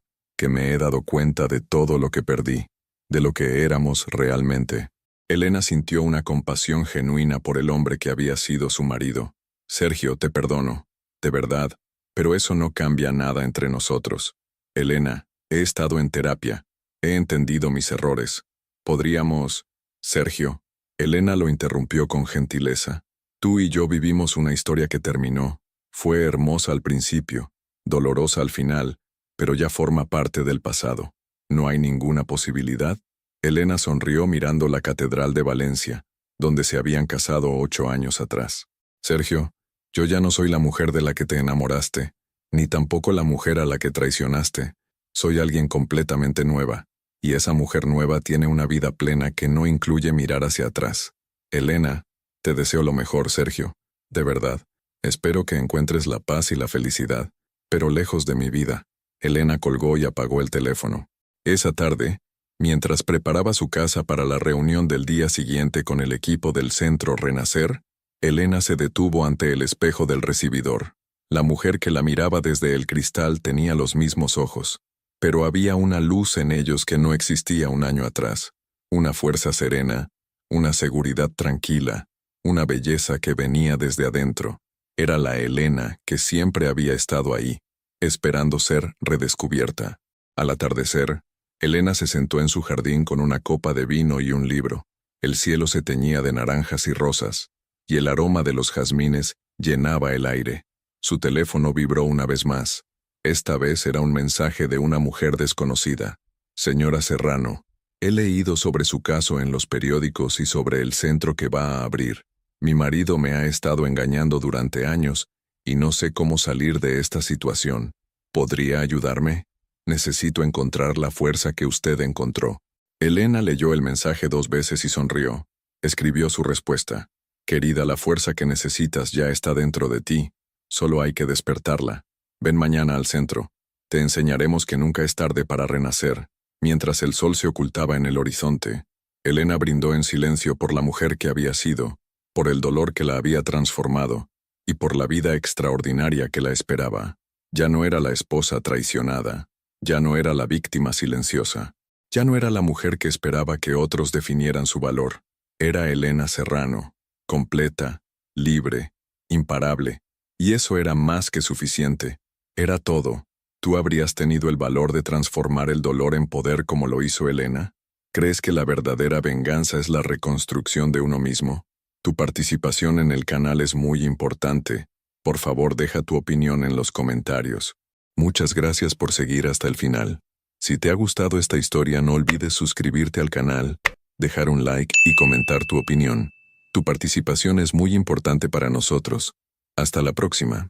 me he dado cuenta de todo lo que perdí, de lo que éramos realmente. Elena sintió una compasión genuina por el hombre que había sido su marido. «Sergio, te perdono, de verdad, pero eso no cambia nada entre nosotros. Elena, he estado en terapia, he entendido mis errores. Podríamos...» «Sergio», Elena lo interrumpió con gentileza. «Tú y yo vivimos una historia que terminó. Fue hermosa al principio, dolorosa al final, pero ya forma parte del pasado. ¿No hay ninguna posibilidad?» Elena sonrió mirando la Catedral de Valencia, donde se habían casado 8 años atrás. Sergio, yo ya no soy la mujer de la que te enamoraste, ni tampoco la mujer a la que traicionaste. Soy alguien completamente nueva, y esa mujer nueva tiene una vida plena que no incluye mirar hacia atrás. Elena, te deseo lo mejor, Sergio, de verdad. Espero que encuentres la paz y la felicidad, pero lejos de mi vida. Elena colgó y apagó el teléfono. Esa tarde, mientras preparaba su casa para la reunión del día siguiente con el equipo del Centro Renacer, Elena se detuvo ante el espejo del recibidor. La mujer que la miraba desde el cristal tenía los mismos ojos, pero había una luz en ellos que no existía un año atrás, una fuerza serena, una seguridad tranquila, una belleza que venía desde adentro. Era la Elena que siempre había estado ahí, esperando ser redescubierta. Al atardecer, Elena se sentó en su jardín con una copa de vino y un libro. El cielo se teñía de naranjas y rosas, y el aroma de los jazmines llenaba el aire. Su teléfono vibró una vez más. Esta vez era un mensaje de una mujer desconocida. Señora Serrano, he leído sobre su caso en los periódicos y sobre el centro que va a abrir. Mi marido me ha estado engañando durante años y no sé cómo salir de esta situación. ¿Podría ayudarme? Necesito encontrar la fuerza que usted encontró. Elena leyó el mensaje 2 veces y sonrió. Escribió su respuesta. Querida, la fuerza que necesitas ya está dentro de ti. Solo hay que despertarla. Ven mañana al centro. Te enseñaremos que nunca es tarde para renacer. Mientras el sol se ocultaba en el horizonte, Elena brindó en silencio por la mujer que había sido, por el dolor que la había transformado, y por la vida extraordinaria que la esperaba. Ya no era la esposa traicionada, ya no era la víctima silenciosa, ya no era la mujer que esperaba que otros definieran su valor. Era Elena Serrano, completa, libre, imparable, y eso era más que suficiente. Era todo. ¿Tú habrías tenido el valor de transformar el dolor en poder como lo hizo Elena? ¿Crees que la verdadera venganza es la reconstrucción de uno mismo? Tu participación en el canal es muy importante. Por favor, deja tu opinión en los comentarios. Muchas gracias por seguir hasta el final. Si te ha gustado esta historia, no olvides suscribirte al canal, dejar un like y comentar tu opinión. Tu participación es muy importante para nosotros. Hasta la próxima.